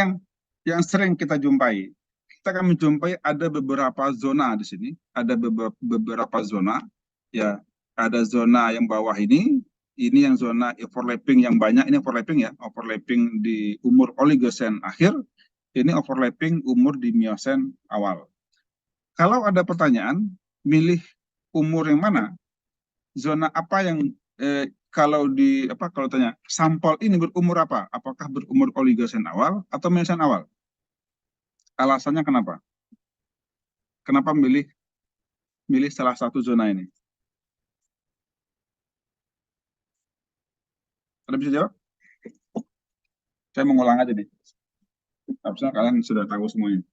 [SPEAKER 1] yang sering kita jumpai. Kita akan menjumpai ada beberapa zona di sini, ada beberapa zona ya. Ada zona yang bawah ini yang zona overlapping yang banyak, ini overlapping ya, overlapping di umur Oligosen akhir, ini overlapping umur di Miocen awal. Kalau ada pertanyaan, milih umur yang mana? Zona apa yang kalau tanya sampel ini berumur apa? Apakah berumur Oligosen awal atau Miocen awal? Alasannya kenapa? Kenapa milih salah satu zona ini? Ada bisa jawab? Saya mengulang aja nih. Harusnya kalian sudah tahu semuanya.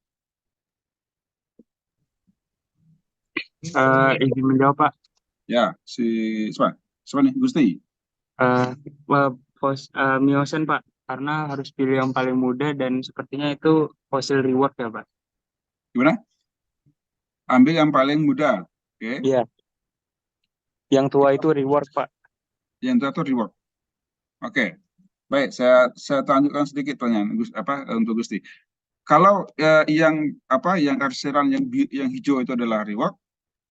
[SPEAKER 2] Izin menjawab, Pak.
[SPEAKER 1] Ya, siapa nih? Gusti.
[SPEAKER 2] Miocen, Pak. Karena harus pilih yang paling muda dan sepertinya itu fossil reward ya, Pak.
[SPEAKER 1] Gimana? Ambil yang paling muda. Oke.
[SPEAKER 2] Iya. Yang tua itu reward, Pak.
[SPEAKER 1] Yang tua itu reward. Oke. Baik, saya tunjukkan sedikit pertanyaan untuk Gusti. Kalau yang arsiran yang hijau itu adalah reward,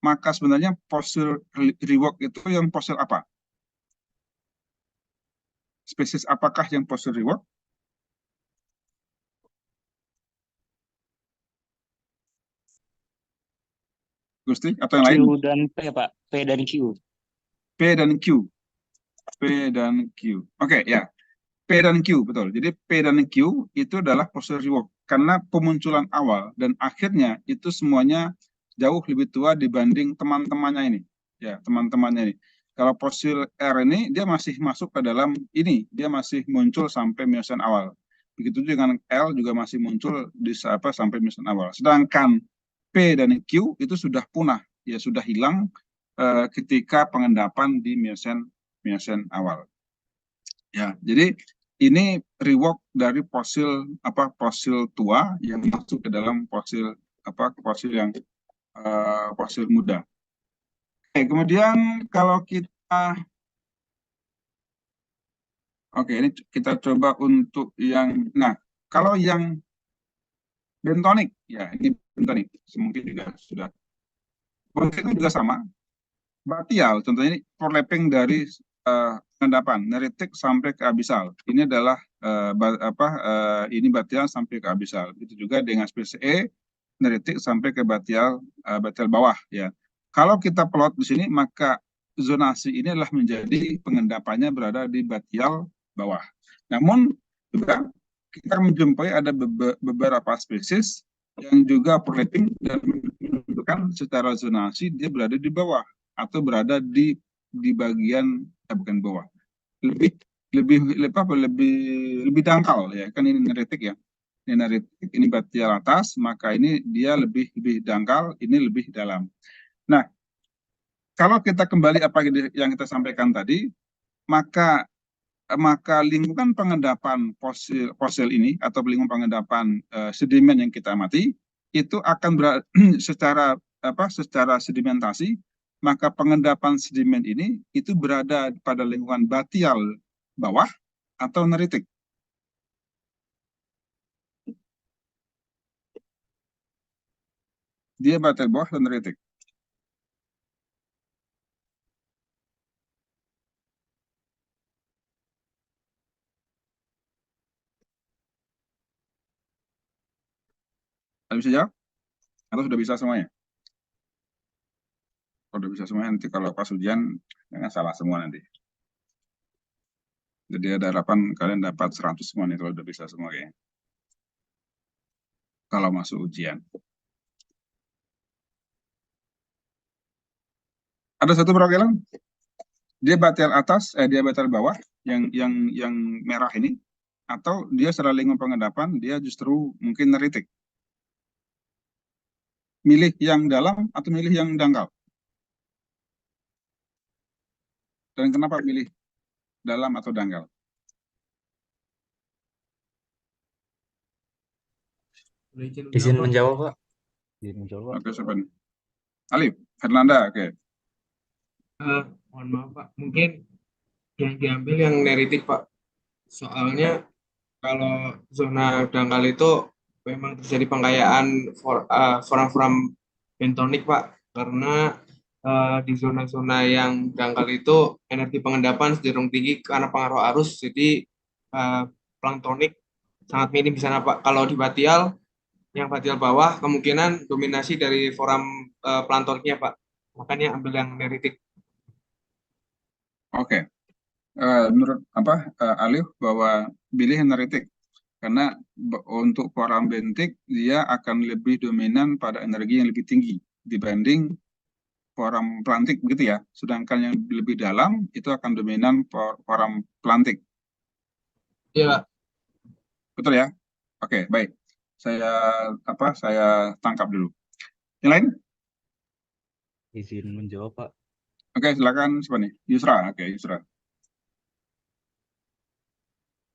[SPEAKER 1] maka sebenarnya fosil reward itu yang fosil apa? Spesies apakah yang fosil reward? Gusti atau yang lain?
[SPEAKER 2] Q dan P, Pak. P dan Q.
[SPEAKER 1] P dan Q. P dan Q. Oke, ya. P dan Q, betul. Jadi P dan Q itu adalah fosil reward. Karena pemunculan awal dan akhirnya itu semuanya jauh lebih tua dibanding teman-temannya ini. Ya, teman-temannya ini. Kalau fosil R ini, dia masih masuk ke dalam ini. Dia masih muncul sampai Miocen awal. Begitu dengan L juga masih muncul sampai Miocen awal. Sedangkan P dan Q itu sudah punah. Ya, sudah hilang ketika pengendapan di Miocen awal. Ya, jadi ini rework dari fosil tua yang masuk ke dalam fosil yang fosil muda. Oke, kemudian kalau ini kita coba untuk kalau yang bentonik, ya ini bentonik, mungkin juga sudah. Bentonik juga sama. Batial, contohnya ini overlapping dari pengendapan neritik sampai ke abisal. Ini adalah ini batial sampai ke abisal. Itu juga dengan spesies E neritik sampai ke batial bawah ya. Kalau kita plot di sini maka zonasi ini adalah menjadi pengendapannya berada di batial bawah. Namun juga kita menjumpai ada beberapa spesies yang juga overlapping dan menunjukkan secara zonasi dia berada di bawah atau berada di bagian bukan bawah, lebih dangkal ya, kan ini neritik ya, ini neritik, ini batial atas, maka ini dia lebih dangkal, ini lebih dalam. Nah, kalau kita kembali apa yang kita sampaikan tadi, maka lingkungan pengendapan fosil ini atau lingkungan pengendapan sedimen yang kita amati itu akan secara sedimentasi, maka pengendapan sedimen ini itu berada pada lingkungan batial bawah atau neritik. Dia batial bawah dan neritik. Ada bisa jawab? Atau sudah bisa semuanya? Kalau sudah bisa semuanya, nanti kalau pas ujian, jangan salah semua nanti. Jadi ada harapan kalian dapat 100 semua nih, kalau udah bisa semua kayaknya. Kalau masuk ujian. Ada satu perwakilan, dia batal atas, dia batal bawah, yang merah ini, atau dia secara lingkup pengendapan, dia justru mungkin neritik. Milih yang dalam atau milih yang dangkal? Dan kenapa pilih dalam atau dangkal?
[SPEAKER 2] Boleh izin
[SPEAKER 6] Izin
[SPEAKER 2] menjawab, Pak?
[SPEAKER 6] menjawab, Pak. Izin menjawab, Pak.
[SPEAKER 1] Oke, siapa nih? Alif, Fernanda, oke.
[SPEAKER 2] Mohon maaf, Pak. Mungkin yang diambil yang neritik, Pak. Soalnya kalau zona dangkal itu memang terjadi pengkayaan foram-foram bentonik, Pak. Karena di zona-zona yang dangkal itu energi pengendapan cenderung tinggi karena pengaruh arus, jadi planktonik sangat minim di sana, Pak. Kalau di Batial, yang Batial bawah kemungkinan dominasi dari forum planktoniknya, Pak. Makanya ambil yang neritik.
[SPEAKER 1] Oke. Menurut Alif bahwa pilih neritik karena untuk forum bentik dia akan lebih dominan pada energi yang lebih tinggi dibanding forum plantik begitu ya. Sedangkan yang lebih dalam itu akan dominan forum plantik.
[SPEAKER 2] Iya,
[SPEAKER 1] Betul ya? Oke, baik. Saya tangkap dulu. Yang lain?
[SPEAKER 6] Izin menjawab, Pak.
[SPEAKER 1] Oke, silakan siapa nih? Yusra. Oke, Yusra.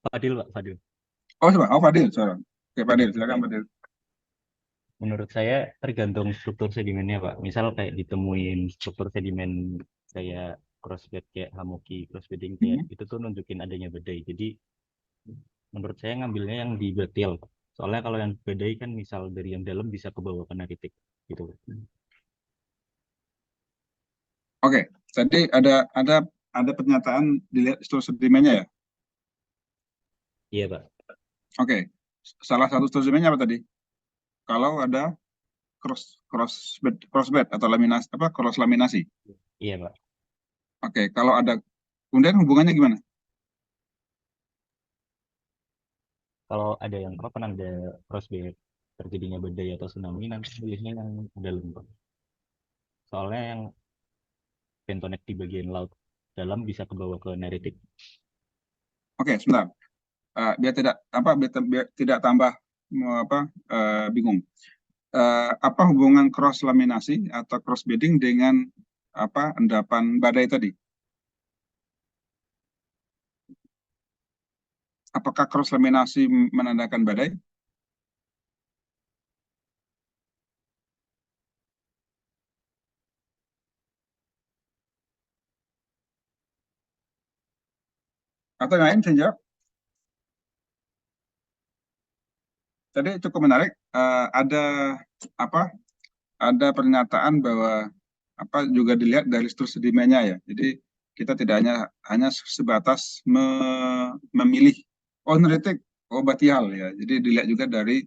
[SPEAKER 6] Fadil, Pak. Fadil.
[SPEAKER 1] Oh, siapa? Oh, Fadil, sorry. Oke, Fadil, silakan Fadil.
[SPEAKER 6] Menurut saya tergantung struktur sedimennya, Pak. Misal kayak ditemuin struktur sedimen kayak crossbed, kayak hamuki, crossbedding, kayak itu tuh nunjukin adanya badai. Jadi menurut saya ngambilnya yang di Batial, Pak. Soalnya kalau yang badai kan misal dari yang dalam bisa ke bawah ke neritik gitu.
[SPEAKER 1] Oke, tadi ada pernyataan dilihat struktur sedimennya ya.
[SPEAKER 6] Iya, Pak.
[SPEAKER 1] Oke, salah satu struktur sedimennya apa tadi? Kalau ada crossbed atau laminasi cross laminasi.
[SPEAKER 6] Iya, Pak.
[SPEAKER 1] Oke, kalau ada kemudian hubungannya gimana?
[SPEAKER 6] Kalau ada yang apa pernah ada crossbed terjadinya badai atau tsunami, nanti biasanya yang dalam, Pak. Soalnya yang bentonek di bagian laut dalam bisa ke bawah ke neritik.
[SPEAKER 1] Oke, sebentar. Biar tidak tambah bingung. Apa hubungan cross laminasi atau cross bedding dengan endapan badai tadi? Apakah cross laminasi menandakan badai? Atau yang lain saya jawab? Tadi cukup menarik. Ada pernyataan bahwa juga dilihat dari struktur sedimennya ya. Jadi kita tidak hanya sebatas memilih neritik, batial ya. Jadi dilihat juga dari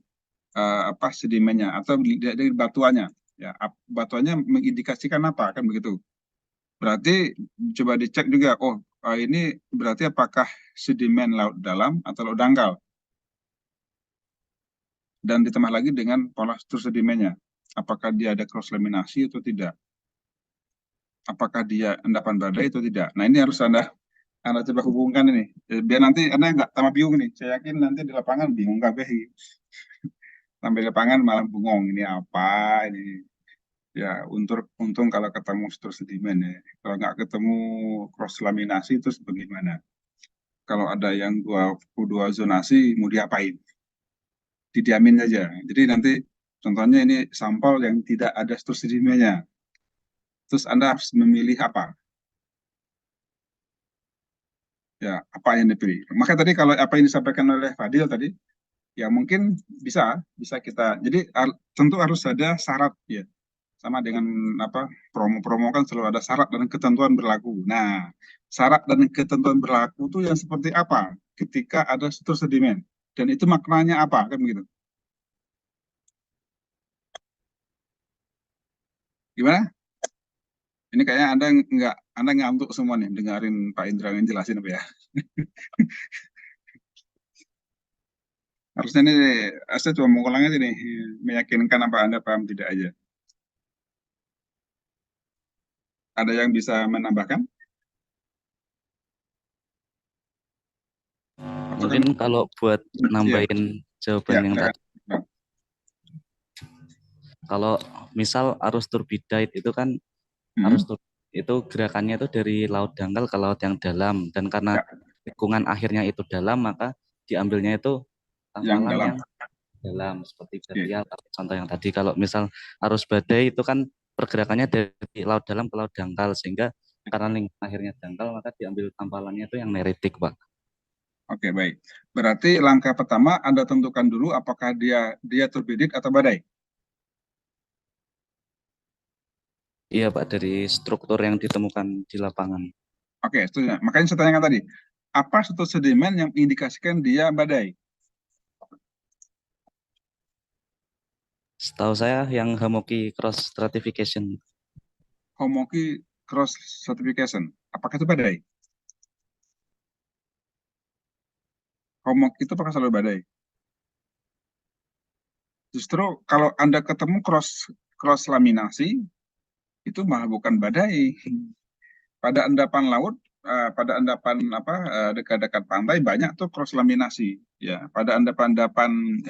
[SPEAKER 1] sedimennya atau dari batuannya ya. Batuannya mengindikasikan apa kan begitu. Berarti coba dicek juga, ini berarti apakah sedimen laut dalam atau laut dangkal. Dan ditambah lagi dengan pola struktur sedimennya. Apakah dia ada cross laminasi atau tidak? Apakah dia endapan badai atau tidak? Nah, ini harus Anda coba hubungkan ini. Biar nanti Anda nggak tambah bingung nih. Saya yakin nanti di lapangan bingung kabeh. Sampai di lapangan malah bengong. Ini apa? Ini ya untung kalau ketemu struktur sedimen ya. Kalau nggak ketemu cross laminasi terus bagaimana? Kalau ada yang dua zonasi mau diapain? Didiamin saja. Jadi nanti contohnya ini sampel yang tidak ada struktur sedimennya. Terus Anda harus memilih apa? Ya, apa yang dipilih. Maka tadi kalau apa yang disampaikan oleh Fadil tadi, ya mungkin bisa kita. Jadi tentu harus ada syarat ya. Sama dengan promo-promo kan selalu ada syarat dan ketentuan berlaku. Nah, syarat dan ketentuan berlaku itu yang seperti apa ketika ada struktur sedimen dan itu maknanya apa kan begitu. Gimana? Ini kayaknya Anda ngantuk semua nih dengerin Pak Indra yang jelasin apa ya. Harusnya saya cuma mau ulang aja nih, meyakinkan apa Anda paham tidak aja. Ada yang bisa menambahkan?
[SPEAKER 4] Mungkin kalau buat
[SPEAKER 1] Iya,
[SPEAKER 4] nambahin jawaban
[SPEAKER 1] ya,
[SPEAKER 4] yang
[SPEAKER 1] silakan.
[SPEAKER 4] tadi, kalau misal arus turbidite itu kan arus itu gerakannya itu dari laut dangkal ke laut yang dalam, dan karena
[SPEAKER 1] Ya.
[SPEAKER 4] tikungan akhirnya itu dalam, maka diambilnya itu
[SPEAKER 1] Yang
[SPEAKER 4] tampalan
[SPEAKER 1] dalam.
[SPEAKER 4] yang dalam seperti Batial. Contoh yang tadi, kalau misal arus badai itu kan pergerakannya dari laut dalam ke laut dangkal, sehingga karena lingkungan akhirnya dangkal, maka diambil tampalannya itu yang neritik, Pak.
[SPEAKER 1] Oke, baik. Berarti langkah pertama Anda tentukan dulu apakah dia turbidit atau badai.
[SPEAKER 4] Iya, Pak, dari struktur yang ditemukan di lapangan.
[SPEAKER 1] Oke, setuju. Makanya saya tanyakan tadi, apa struktur sedimen yang indikasikan dia badai?
[SPEAKER 4] Setahu saya yang Hamoki cross stratification.
[SPEAKER 1] Hamoki cross stratification. Apakah itu badai? Hamoki itu apakah selalu badai? Justru kalau Anda ketemu cross laminasi, itu malah bukan badai. Pada endapan laut, pada endapan dekat-dekat pantai banyak tuh cross laminasi. Ya, pada endapan-endapan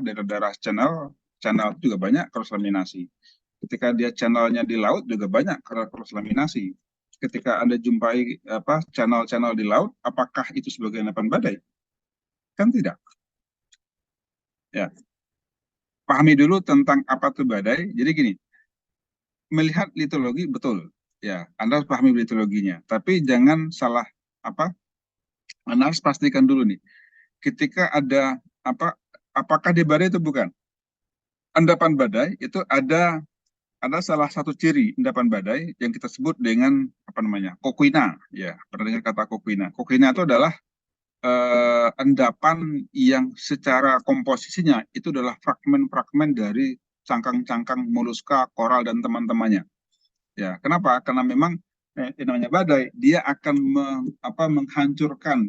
[SPEAKER 1] daerah-daerah channel juga banyak cross laminasi. Ketika dia channelnya di laut juga banyak cross laminasi. Ketika Anda jumpai channel-channel di laut, apakah itu sebagai endapan badai? Kan tidak. Ya. Pahami dulu tentang apa itu badai. Jadi gini, melihat litologi betul. Ya, Anda harus pahami litologinya. Tapi jangan salah Anda harus pastikan dulu nih. Ketika ada apakah dia badai itu bukan? Endapan badai itu ada salah satu ciri endapan badai yang kita sebut dengan kokuina. Ya, pernah dengar kata kokuina. Kokuina itu adalah endapan yang secara komposisinya itu adalah fragmen-fragmen dari cangkang-cangkang moluska, koral dan teman-temannya. Ya, kenapa? Karena memang namanya badai, dia akan menghancurkan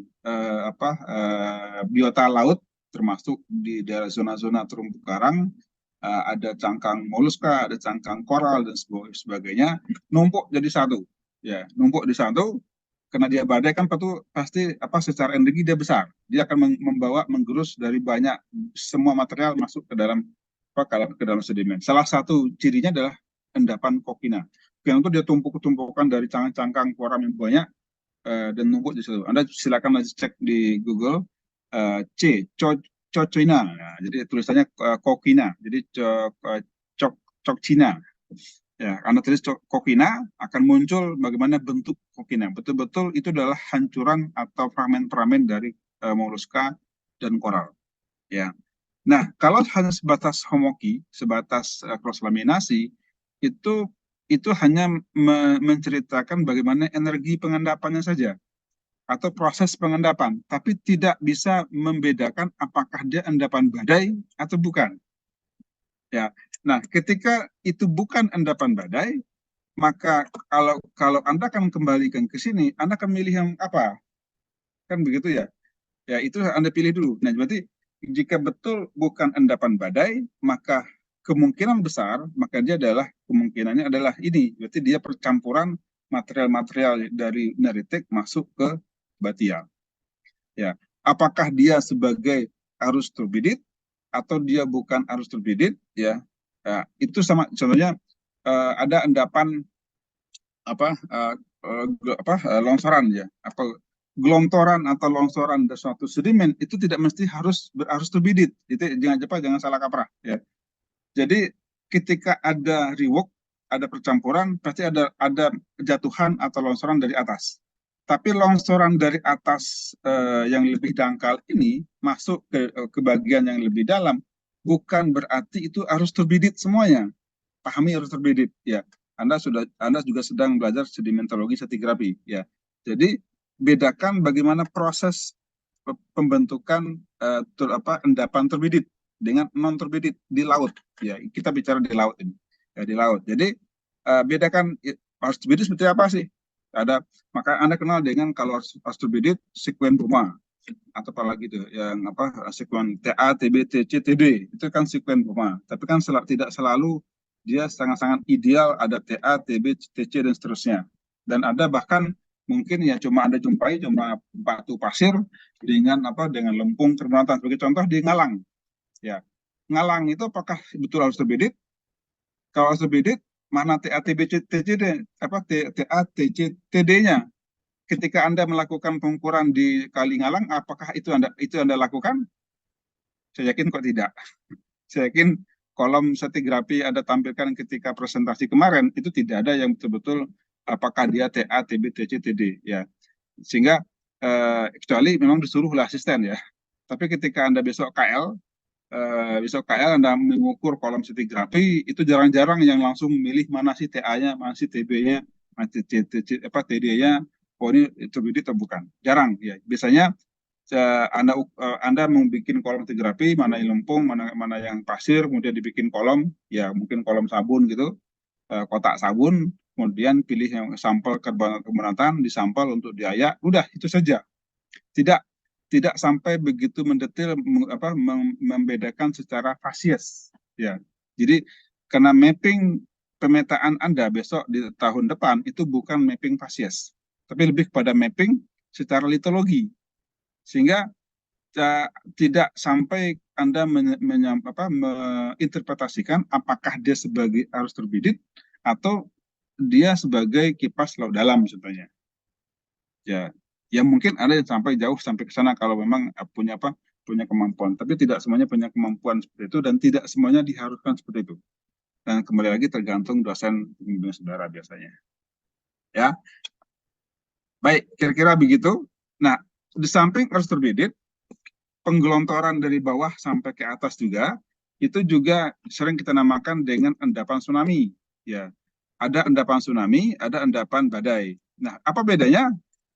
[SPEAKER 1] biota laut, termasuk di daerah zona-zona terumbu karang, ada cangkang moluska, ada cangkang koral dan sebagainya, numpuk jadi satu. Ya, numpuk di satu. Karena dia badai kan pasti secara energi dia besar. Dia akan menggerus dari banyak semua material masuk ke dalam sedimen. Salah satu cirinya adalah endapan kokina. Yang itu dia tumpuk-tumpukan dari cangkang koram yang banyak dan numpuk di situ. Anda silakan cek di Google Cocoina. Nah, jadi tulisannya kokina. Jadi Cina. Ya, karena tulis kokina akan muncul bagaimana bentuk kokina. Betul-betul itu adalah hancuran atau fragmen-fragmen dari moluska dan koral. Ya. Nah, kalau hanya sebatas homoki, sebatas cross laminasi, itu hanya menceritakan bagaimana energi pengendapannya saja atau proses pengendapan, tapi tidak bisa membedakan apakah dia endapan badai atau bukan. Ya. Nah, ketika itu bukan endapan badai, maka kalau Anda akan kembalikan ke sini, Anda akan milih yang apa? Kan begitu ya? Ya, itu Anda pilih dulu. Nah, berarti jika betul bukan endapan badai, maka kemungkinan besar, maka kemungkinannya adalah ini. Berarti dia percampuran material-material dari neritik masuk ke batial. Ya, apakah dia sebagai arus turbidit atau dia bukan arus turbidit? Ya, itu sama. Contohnya ada endapan longsoran ya, gelontoran atau longsoran dari suatu sedimen itu tidak mesti harus berarus turbidit. Itu jangan salah kaprah ya. Jadi ketika ada rewok, ada percampuran, pasti ada jatuhan atau longsoran dari atas. Tapi longsoran dari atas yang lebih dangkal ini masuk ke bagian yang lebih dalam, bukan berarti itu harus turbidit semuanya. Pahami harus turbidit ya. Anda juga sedang belajar sedimentologi stratigrafi ya. Jadi bedakan bagaimana proses pembentukan endapan turbidit dengan non turbidit di laut ya. Kita bicara di laut ini. Ya, di laut. Jadi bedakan arstropedit seperti apa sih? Maka Anda kenal dengan kalau arstropedit sekuen Puma atau apalagi itu yang sekuen TA, TB, TC, TD itu kan sekuen Puma. Tapi kan tidak selalu dia sangat-sangat ideal ada TA, TB, TC dan seterusnya. Dan ada bahkan mungkin ya cuma Anda jumpai cuma batu pasir dengan lempung karbonatan. Sebagai contoh di Ngalang. Ya. Ngalang itu apakah betul arstropedit? Kalau arstropedit mana TA, TB, TCD, TA, TC, TD-nya? Ketika Anda melakukan pengukuran di Kali Ngalang, apakah itu Anda lakukan? Saya yakin kok tidak. Saya yakin kolom stratigrafi Anda tampilkan ketika presentasi kemarin itu tidak ada yang betul-betul apakah dia TA, TB, TC, TD ya. Sehingga kecuali memang disuruh oleh asisten ya. Tapi ketika Anda besok KL Anda mengukur kolom stratigrafi itu jarang-jarang yang langsung memilih mana sih TA-nya, mana sih TB-nya, mana sih TD-nya. Oh ini arstropedit atau bukan? Jarang ya. Biasanya Anda membuat kolom stratigrafi mana yang lempung, mana yang pasir, kemudian dibikin kolom, ya mungkin kolom sabun gitu, kotak sabun, kemudian pilih yang sampel karbonatan, disampel untuk diayak, udah itu saja. Tidak sampai begitu mendetail membedakan secara fasies ya. Jadi karena mapping pemetaan Anda besok di tahun depan itu bukan mapping fasies, tapi lebih kepada mapping secara litologi. Sehingga tidak sampai Anda menginterpretasikan apakah dia sebagai arstropedit atau dia sebagai kipas laut dalam sebenarnya. Ya mungkin ada yang sampai jauh sampai ke sana kalau memang punya kemampuan, tapi tidak semuanya punya kemampuan seperti itu dan tidak semuanya diharuskan seperti itu. Dan kembali lagi tergantung dosen pembimbing saudara biasanya. Ya. Baik, kira-kira begitu. Nah, di samping arstropedit, penggelontoran dari bawah sampai ke atas juga itu juga sering kita namakan dengan endapan tsunami. Ya, ada endapan tsunami, ada endapan badai. Nah, apa bedanya?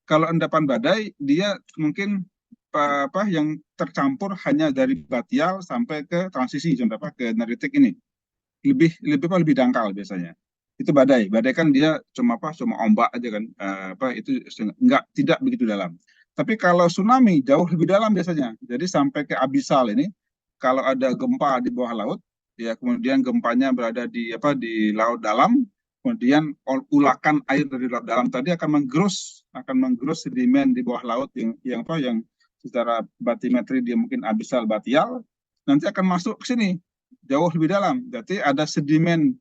[SPEAKER 1] Kalau endapan badai dia mungkin yang tercampur hanya dari batial sampai ke transisi ke neritik ini lebih dangkal biasanya. Itu badai. Badai kan dia cuma ombak aja kan, itu tidak begitu dalam. Tapi kalau tsunami jauh lebih dalam biasanya. Jadi sampai ke abisal ini, kalau ada gempa di bawah laut, ya kemudian gempanya berada di laut dalam, kemudian ulakan air dari laut dalam tadi akan menggerus sedimen di bawah laut yang secara batimetri dia mungkin abisal batial, nanti akan masuk ke sini jauh lebih dalam. Berarti ada sedimen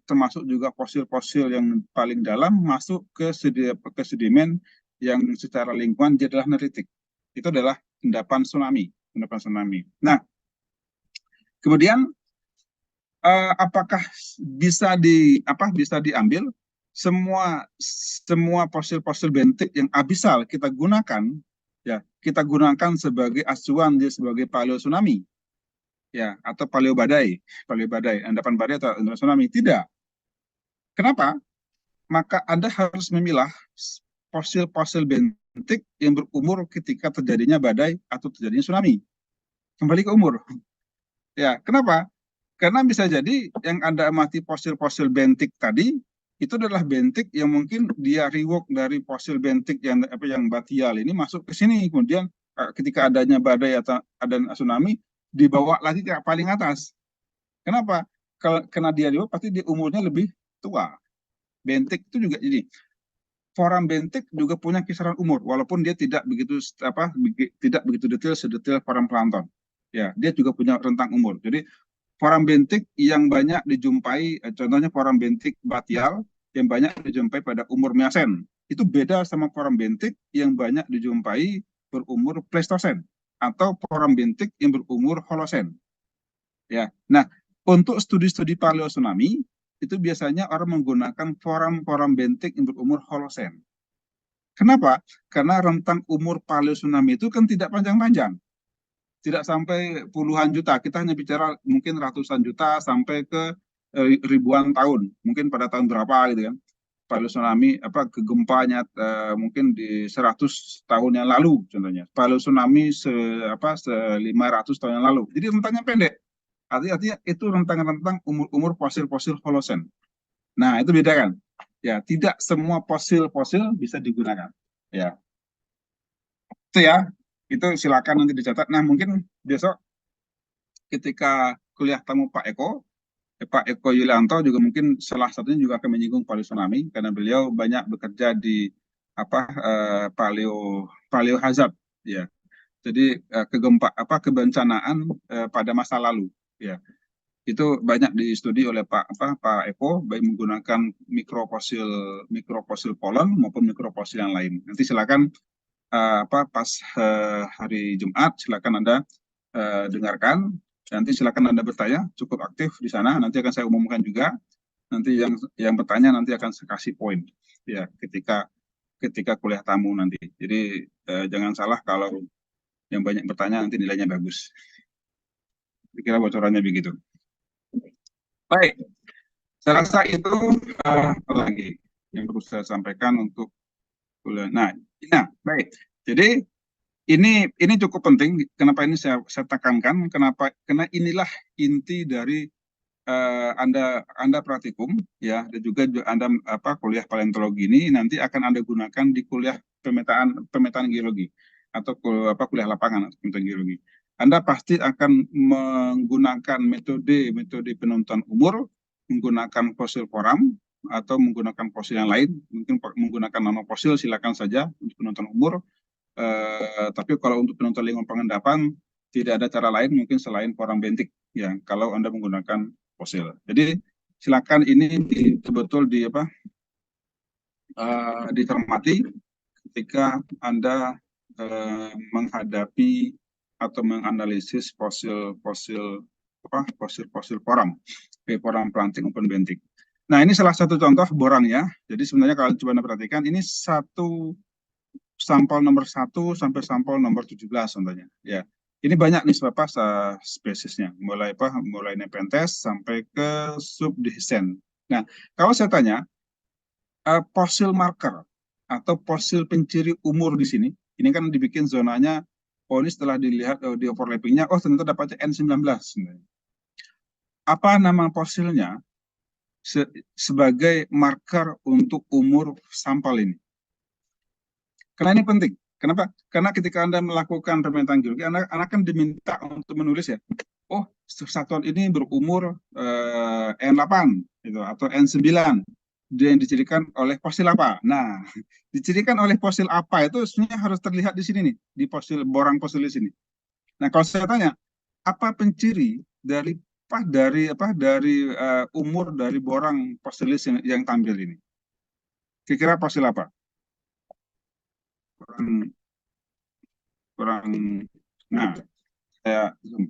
[SPEAKER 1] termasuk juga fosil-fosil yang paling dalam masuk ke sedimen yang secara lingkungan dia adalah neritik. Itu adalah endapan tsunami. Nah, kemudian apakah bisa diambil semua fosil-fosil bentik yang abisal kita gunakan sebagai acuan dia sebagai paleo tsunami ya atau paleo badai, endapan badai atau endapan tsunami? Tidak. Kenapa? Maka Anda harus memilah fosil-fosil bentik yang berumur ketika terjadinya badai atau terjadinya tsunami. Kembali ke umur. Ya, kenapa? Karena bisa jadi yang Anda amati fosil-fosil bentik tadi itu adalah bentik yang mungkin dia rework dari fosil bentik yang batial ini masuk ke sini, kemudian ketika adanya badai atau ada tsunami dibawa lagi ke paling atas. Kenapa? Karena dia rework pasti dia umurnya lebih tua. Bentik itu juga jadi foram bentik juga punya kisaran umur walaupun dia tidak begitu detail sedetail foram plankton. Ya, dia juga punya rentang umur. Jadi foram bentik yang banyak dijumpai, contohnya foram bentik batial yang banyak dijumpai pada umur Miasen. Itu beda sama foram bentik yang banyak dijumpai berumur Pleistosen atau foram bentik yang berumur Holosen. Ya. Nah, untuk studi-studi paleotsunami itu biasanya orang menggunakan foram bentik yang berumur Holosen. Kenapa? Karena rentang umur paleotsunami itu kan tidak panjang-panjang. Tidak sampai puluhan juta, kita hanya bicara mungkin ratusan juta sampai ke ribuan tahun, mungkin pada tahun berapa gitu kan. Paleotsunami kegempanya mungkin di 100 tahun yang lalu contohnya. Paleotsunami 500 tahun yang lalu. Jadi rentangnya pendek. Artinya itu rentang-rentang umur-umur fosil-fosil Holosen. Nah, itu beda kan? Ya, tidak semua fosil-fosil bisa digunakan. Ya, itu ya. Itu silakan nanti dicatat. Nah, mungkin besok ketika kuliah tamu Pak Eko Yulianto juga mungkin salah satunya juga akan menyinggung paleontologi karena beliau banyak bekerja di paleo hazard ya. Jadi kebencanaan pada masa lalu ya. Itu banyak studi oleh Pak Eko baik menggunakan mikrofosil polon maupun mikrofosil yang lain. Nanti silakan pas hari Jumat silakan Anda dengarkan. Nanti silakan Anda bertanya, cukup aktif di sana. Nanti akan saya umumkan juga. Nanti yang bertanya nanti akan saya kasih poin ya ketika kuliah tamu nanti. Jadi jangan salah kalau yang banyak bertanya nanti nilainya bagus. Kira bocorannya begitu. Baik, saya rasa itu apa lagi yang perlu saya sampaikan untuk kuliah. Nah, baik. Jadi ini cukup penting. Kenapa ini saya tekankan? Karena inilah inti dari Anda praktikum ya, dan juga Anda kuliah paleontologi ini nanti akan Anda gunakan di kuliah pemetaan geologi atau kuliah lapangan atau pemetaan geologi. Anda pasti akan menggunakan metode penentuan umur, menggunakan fosil foram atau menggunakan fosil yang lain, mungkin menggunakan nanofosil silakan saja untuk penentuan umur. Tapi kalau untuk penentuan lingkungan pengendapan tidak ada cara lain mungkin selain foram bentik ya kalau Anda menggunakan fosil. Jadi silakan ini betul dicermati ketika Anda menghadapi atau menganalisis fosil foram, foram planting maupun bentik. Nah, ini salah satu contoh boran ya. Jadi sebenarnya kalau coba Anda perhatikan ini sampel nomor 1 sampai sampel nomor 17 contohnya ya. Ini banyak nih spesiesnya, mulai Nepenthes sampai ke subdehiscens. Nah, kalau saya tanya fosil marker atau fosil penciri umur di sini, ini kan dibikin zonanya, oh ini setelah dilihat di overlappingnya, oh ternyata dapatnya N19. Apa nama fosilnya sebagai marker untuk umur sampel ini? Karena ini penting. Kenapa? Karena ketika Anda melakukan pemetaan geologi, Anda akan diminta untuk menulis ya, oh satuan ini berumur N8 gitu, atau N9. Dia yang dicirikan oleh fosil apa? Nah, dicirikan oleh fosil apa itu sebenarnya harus terlihat di sini nih, di borang fosil di sini. Nah, kalau saya tanya, apa penciri dari umur dari borang fosilis yang tampil ini? Kira-kira fosil apa? Kurang. Nah, saya zoom.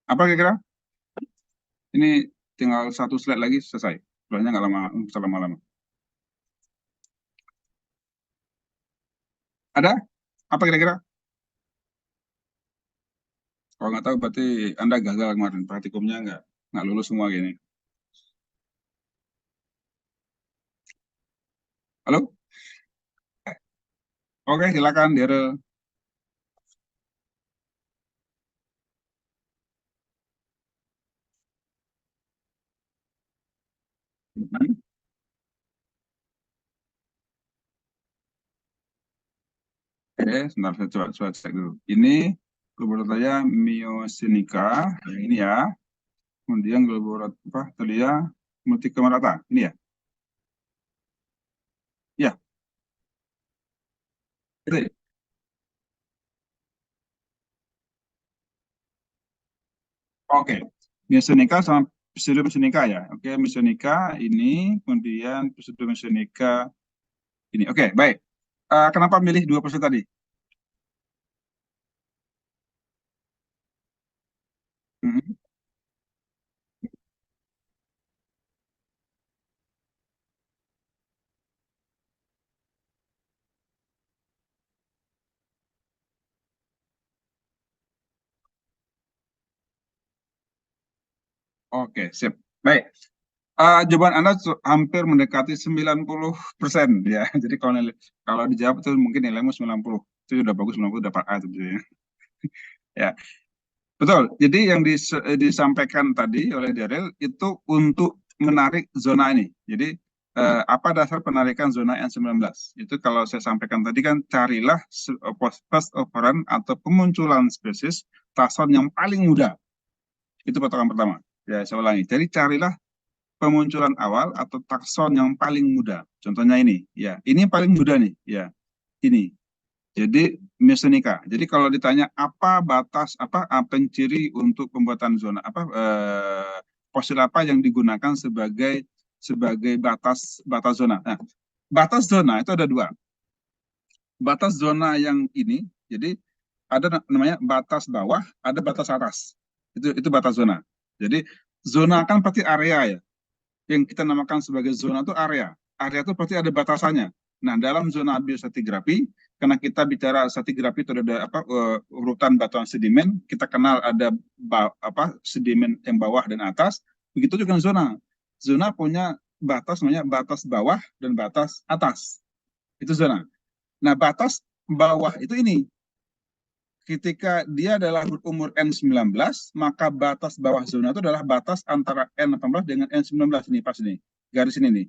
[SPEAKER 1] Apa kira-kira? Ini tinggal satu slide lagi selesai. Sebenarnya nggak lama-lama. Ada? Apa kira-kira? Kalau nggak tahu berarti Anda gagal kemarin. Praktikumnya nggak lulus semua gini. Halo? Oke, silakan, Daryl. Oke, sebentar saya coba cek dulu. Ini globoralia myocenica, yang ini ya. Kemudian globoralia multicamerata, ini ya. Ya. Itu. Oke, Myocenica sama Pseudomyocenica ya. Oke, Myocenica ini, kemudian Pseudomyocenica ini. Oke, baik. Kenapa milih 2% tadi? Mhm. Oke, sip. Baik. Jawaban Anda hampir mendekati 90% ya. Jadi kalau dijawab itu mungkin nilaimu 90. Itu sudah bagus, 90 dapat A itu ya. Ya, betul. Jadi yang disampaikan tadi oleh Daryl itu untuk menarik zona ini. Jadi apa dasar penarikan zona N19? Itu kalau saya sampaikan tadi kan carilah first occurrence atau pemunculan spesies taxon yang paling muda. Itu patokan pertama. Ya, saya ulangi. Jadi carilah pemunculan awal atau takson yang paling muda. Contohnya ini, ya. Ini yang paling muda nih, ya. Ini. Jadi Myosonica. Jadi kalau ditanya apa ciri untuk pembuatan zona fosil apa yang digunakan sebagai batas zona. Nah, batas zona itu ada dua. Batas zona yang ini, jadi ada namanya batas bawah, ada batas atas. Itu batas zona. Jadi zona kan pasti area ya. Yang kita namakan sebagai zona itu area. Area itu pasti ada batasannya. Nah, dalam zona biostratigrafi, karena kita bicara stratigrafi itu ada urutan batuan sedimen, kita kenal ada sedimen yang bawah dan atas. Begitu juga zona. Zona punya batas namanya batas bawah dan batas atas. Itu zona. Nah, batas bawah itu ini. Ketika dia adalah berumur N19, maka batas bawah zona itu adalah batas antara N18 dengan N19 ini pas ini. Garis ini nih.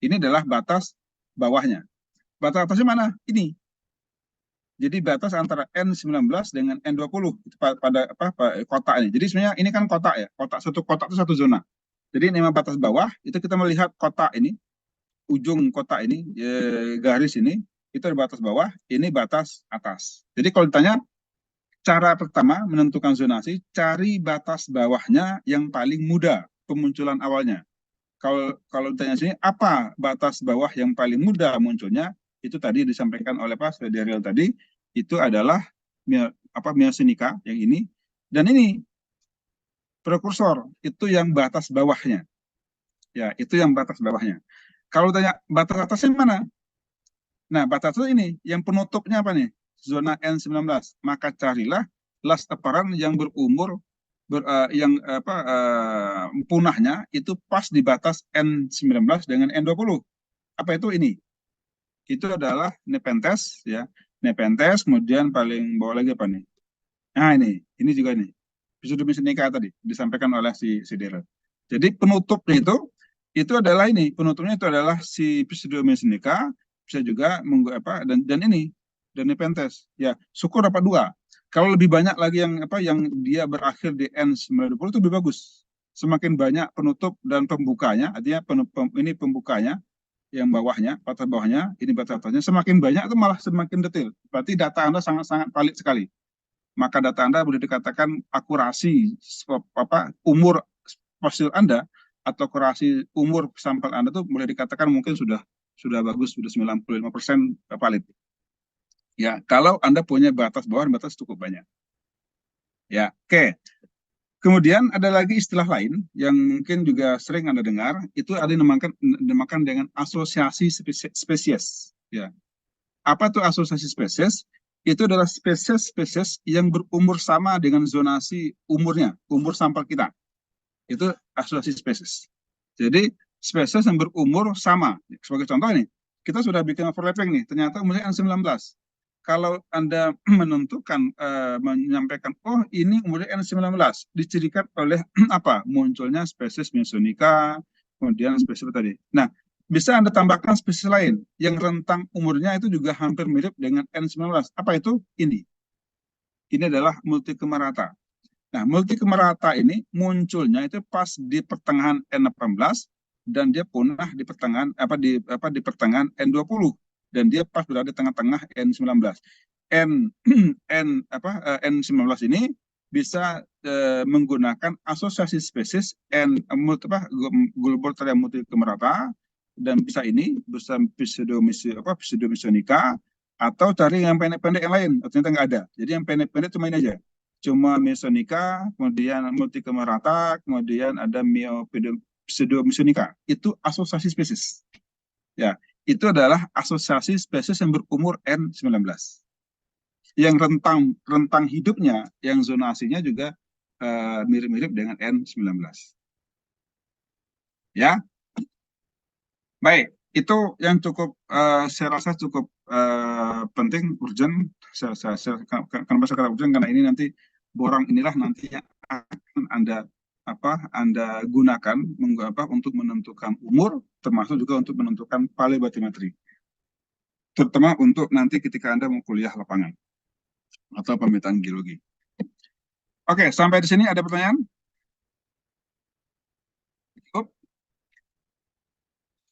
[SPEAKER 1] Ini adalah batas bawahnya. Batas atasnya mana? Ini. Jadi batas antara N19 dengan N20 itu pada kotak ini. Jadi sebenarnya ini kan kotak ya. Satu kotak itu satu zona. Jadi ini batas bawah itu kita melihat kotak ini, ujung kotak ini, garis ini itu ada batas bawah, ini batas atas. Jadi kalau ditanya cara pertama menentukan zonasi, cari batas bawahnya yang paling muda pemunculan awalnya. Kalau ditanya sini apa batas bawah yang paling muda munculnya, itu tadi disampaikan oleh Pak Daryl tadi, itu adalah Myosonica yang ini, dan ini prekursor itu yang batas bawahnya. Ya, itu yang batas bawahnya. Kalau tanya batas atasnya mana? Nah, batas atas ini yang penutupnya apa nih? Zona N19. Maka carilah last apparent yang berumur punahnya itu pas di batas N19 dengan N20. Apa itu ini? Itu adalah Nepenthes ya. Nepenthes, kemudian paling bawah lagi apa nih? Nah, ini juga nih. Pseudomysonica tadi disampaikan oleh si Daryl. Jadi penutupnya itu adalah ini, penutupnya itu adalah si Pseudomysonica, bisa juga dan ini dan Nepenthes. Ya, syukur dapat 2. Kalau lebih banyak lagi yang dia berakhir di N20 itu lebih bagus. Semakin banyak penutup dan pembukanya, artinya ini pembukanya yang bawahnya, batas bawahnya, ini batas atasnya, semakin banyak itu malah semakin detail. Berarti data Anda sangat-sangat valid sekali. Maka data Anda boleh dikatakan akurasi umur fosil Anda atau akurasi umur sampel Anda itu boleh dikatakan mungkin sudah bagus, sudah 95% valid. Ya, kalau Anda punya batas bawah dan batas cukup banyak. Ya, oke. Kemudian ada lagi istilah lain yang mungkin juga sering Anda dengar, itu ada yang dinamakan dengan asosiasi spesies. Ya. Apa itu asosiasi spesies? Itu adalah spesies-spesies yang berumur sama dengan zonasi umurnya, umur sampel kita. Itu asosiasi spesies. Jadi spesies yang berumur sama. Sebagai contoh nih, kita sudah bikin overlapping nih, ternyata umurnya N19. Kalau Anda menentukan, menyampaikan, oh ini umurnya N19, dicirikan oleh apa? Munculnya spesies Myosonica, kemudian spesies tadi. Nah, bisa Anda tambahkan spesies lain yang rentang umurnya itu juga hampir mirip dengan N19. Apa itu? Ini. Ini adalah multikemerata. Nah, multikemerata ini munculnya itu pas di pertengahan N18 dan dia punah di pertengahan di pertengahan N20 dan dia pas berada di tengah-tengah N19. N19 ini bisa menggunakan asosiasi spesies Globoteria multikemerata dan bisa Pseudomysonica atau cari yang pendek-pendek yang lain, ternyata nggak ada. Jadi yang pendek-pendek cuma ini aja. Cuma Myosonica, kemudian multikemerata, kemudian ada Pseudomysonica. Itu asosiasi spesies. Ya, itu adalah asosiasi spesies yang berumur N19. Yang rentang hidupnya, yang zonasinya juga mirip-mirip dengan N19. Ya. Baik, itu yang cukup saya rasa cukup penting, urgent. Kenapa saya kata urgent? Karena ini nanti borang inilah nantinya akan Anda gunakan untuk menentukan umur, termasuk juga untuk menentukan paleo-bathymetry, terutama untuk nanti ketika Anda mau kuliah lapangan atau pemetaan geologi. Oke, sampai di sini ada pertanyaan? Cukup?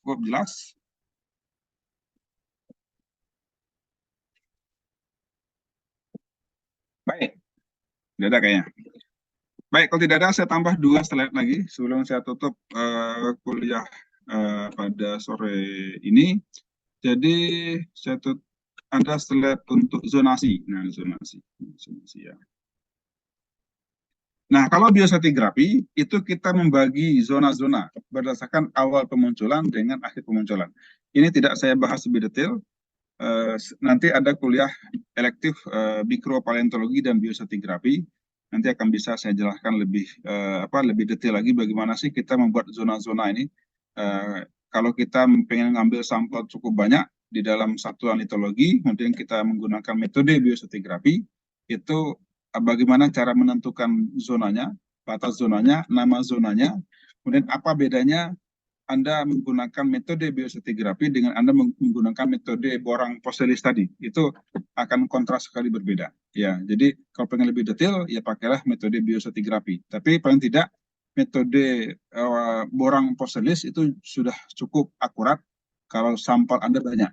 [SPEAKER 1] Cukup jelas? Baik, tidak ada kayaknya. Baik, kalau tidak ada, saya tambah 2 slide lagi sebelum saya tutup kuliah pada sore ini. Jadi, ada slide untuk zonasi. Nah, zonasi ya. Nah, kalau biostratigrafi, itu kita membagi zona-zona berdasarkan awal pemunculan dengan akhir pemunculan. Ini tidak saya bahas lebih detail. Nanti ada kuliah elektif mikropaleontologi dan biostratigrafi. Nanti akan bisa saya jelaskan lebih detail lagi bagaimana sih kita membuat zona-zona ini. Kalau kita pengen ngambil sampel cukup banyak di dalam satuan litologi, kemudian kita menggunakan metode biostratigrafi, itu bagaimana cara menentukan zonanya, batas zonanya, nama zonanya, kemudian apa bedanya Anda menggunakan metode biostratigrafi dengan Anda menggunakan metode borang fosilis tadi, itu akan kontras sekali berbeda. Ya, jadi kalau pengen lebih detail, ya pakailah metode biostratigrafi. Tapi paling tidak metode borang fosilis itu sudah cukup akurat kalau sampel Anda banyak.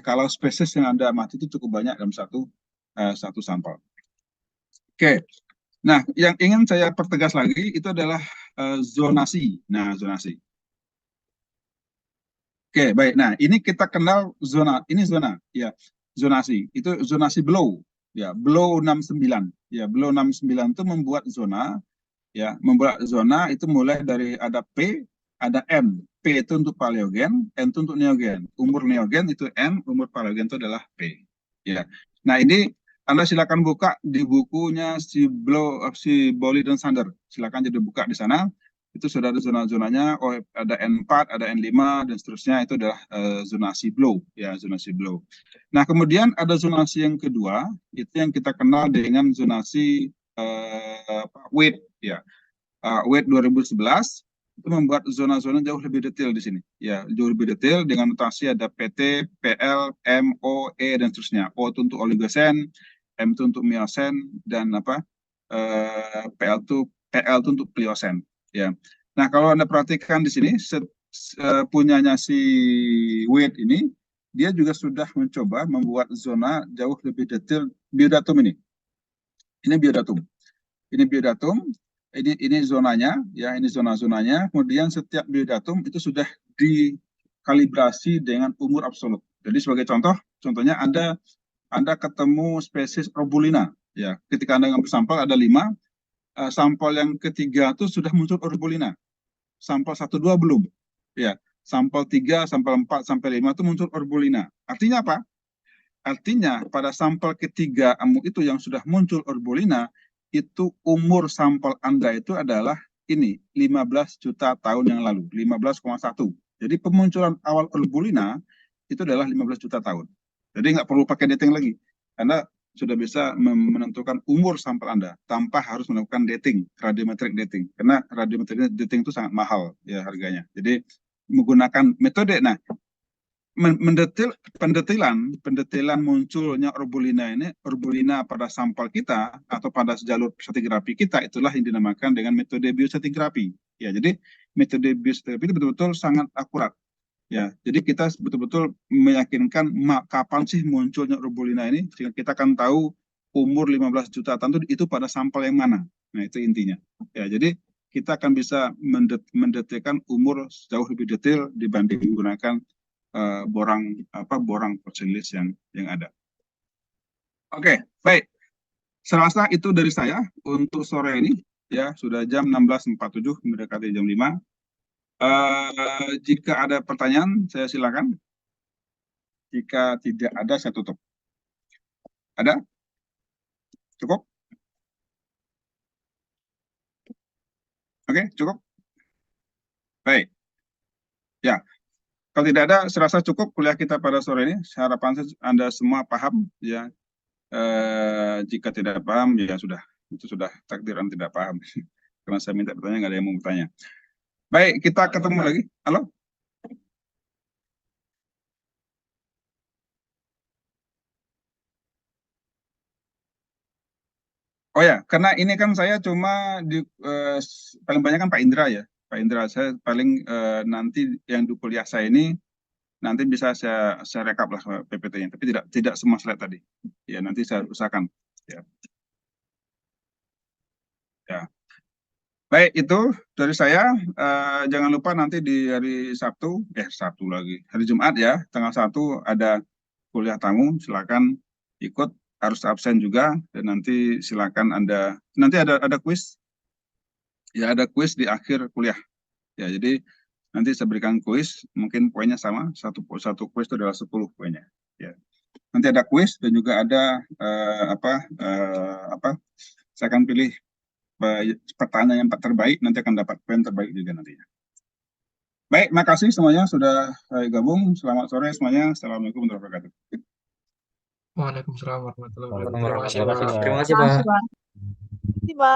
[SPEAKER 1] Kalau spesies yang Anda amati itu cukup banyak dalam satu sampel. Oke. Nah, yang ingin saya pertegas lagi itu adalah zonasi. Nah, zonasi. Oke, baik. Nah, ini kita kenal zona. Ini zona, ya. Zonasi. Itu zonasi Blow. Ya, Blow 69. Ya, Blow 69 itu membuat zona, ya, membuat zona itu mulai dari ada P, ada M. P itu untuk paleogen, M itu untuk neogen. Umur neogen itu M, umur paleogen itu adalah P. Ya. Nah, ini Anda silakan buka di bukunya si Bowley dan Sander. Silakan jadi buka di sana. Itu sudah ada zona-zonanya, ada N4, ada N5, dan seterusnya, itu adalah zonasi Blow, ya, zonasi Blow. Nah, kemudian ada zonasi yang kedua, itu yang kita kenal dengan zonasi Wade, ya. Wade 2011, itu membuat zona-zona jauh lebih detail di sini, ya, jauh lebih detail dengan notasi ada PT, PL, M, O, E, dan seterusnya. O itu untuk oligosen, M itu untuk miosen, dan PL itu untuk pliosen. Ya. Nah, kalau Anda perhatikan di sini, punyanya si Wade ini, dia juga sudah mencoba membuat zona jauh lebih detail biodatum ini. Ini biodatum. Ini biodatum, ini zonanya, ya, ini zona-zonanya. Kemudian setiap biodatum itu sudah dikalibrasi dengan umur absolut. Jadi sebagai contohnya Anda ketemu spesies Orbulina, ya. Ketika Anda ngambil sampel ada 5. Sampel yang ketiga itu sudah muncul Orbulina. Sampel 1, 2 belum. Ya, sampel 3, sampel 4, sampai 5 itu muncul Orbulina. Artinya apa? Artinya pada sampel ketiga itu yang sudah muncul Orbulina, itu umur sampel Anda itu adalah ini 15 juta tahun yang lalu, 15,1. Jadi pemunculan awal Orbulina itu adalah 15 juta tahun. Jadi nggak perlu pakai dating lagi. Anda sudah bisa menentukan umur sampel Anda tanpa harus melakukan dating, radiometric dating. Karena radiometric dating itu sangat mahal ya harganya. Jadi menggunakan metode, nah, pendetilan munculnya Orbulina pada sampel kita atau pada jalur stratigrafi kita, itulah yang dinamakan dengan metode biostratigrafi. Ya, jadi metode biostratigrafi itu betul-betul sangat akurat. Ya, jadi kita betul-betul meyakinkan kapan sih munculnya Orbulina ini, sehingga kita akan tahu umur 15 juta tahun itu pada sampel yang mana. Nah, itu intinya. Ya, jadi kita akan bisa mendetekan umur jauh lebih detail dibanding menggunakan borang fosilis yang ada. Oke, baik. Serasa itu dari saya untuk sore ini, ya, sudah jam 16.47 mendekati jam 5. Jika ada pertanyaan, saya silakan. Jika tidak ada, saya tutup. Ada? Cukup? Oke, cukup? Baik. Ya, kalau tidak ada, serasa cukup kuliah kita pada sore ini. Harapan Anda semua paham, ya. Jika tidak paham, ya sudah. Itu sudah takdiran tidak paham. Karena saya minta bertanya, nggak ada yang mau bertanya. Baik, kita ketemu lagi. Halo? Oh ya, karena ini kan saya cuma paling banyak kan Pak Indra ya. Pak Indra, saya paling nanti yang di kuliah saya ini nanti bisa saya rekap lah PPT-nya, tapi tidak semua slide tadi. Ya, nanti saya usahakan. Ya. Ya. Baik, itu dari saya. Jangan lupa nanti di hari Sabtu lagi, hari Jumat ya, tanggal 1 ada kuliah tamu, silakan ikut, harus absen juga, dan nanti silakan nanti ada kuis, ya ada kuis di akhir kuliah. Ya, jadi nanti saya berikan kuis, mungkin poinnya sama, satu kuis itu adalah 10 poinnya. Ya. Nanti ada kuis dan juga ada saya akan pilih pertanyaan yang terbaik, nanti akan dapat poin terbaik juga nantinya. Baik, makasih semuanya sudah gabung. Selamat sore semuanya. Assalamualaikum warahmatullahi wabarakatuh.
[SPEAKER 2] Waalaikumsalam warahmatullahi wabarakatuh.
[SPEAKER 6] Terima kasih, Pak.
[SPEAKER 3] Terima kasih, Pak.
[SPEAKER 5] Terima kasih, Pak.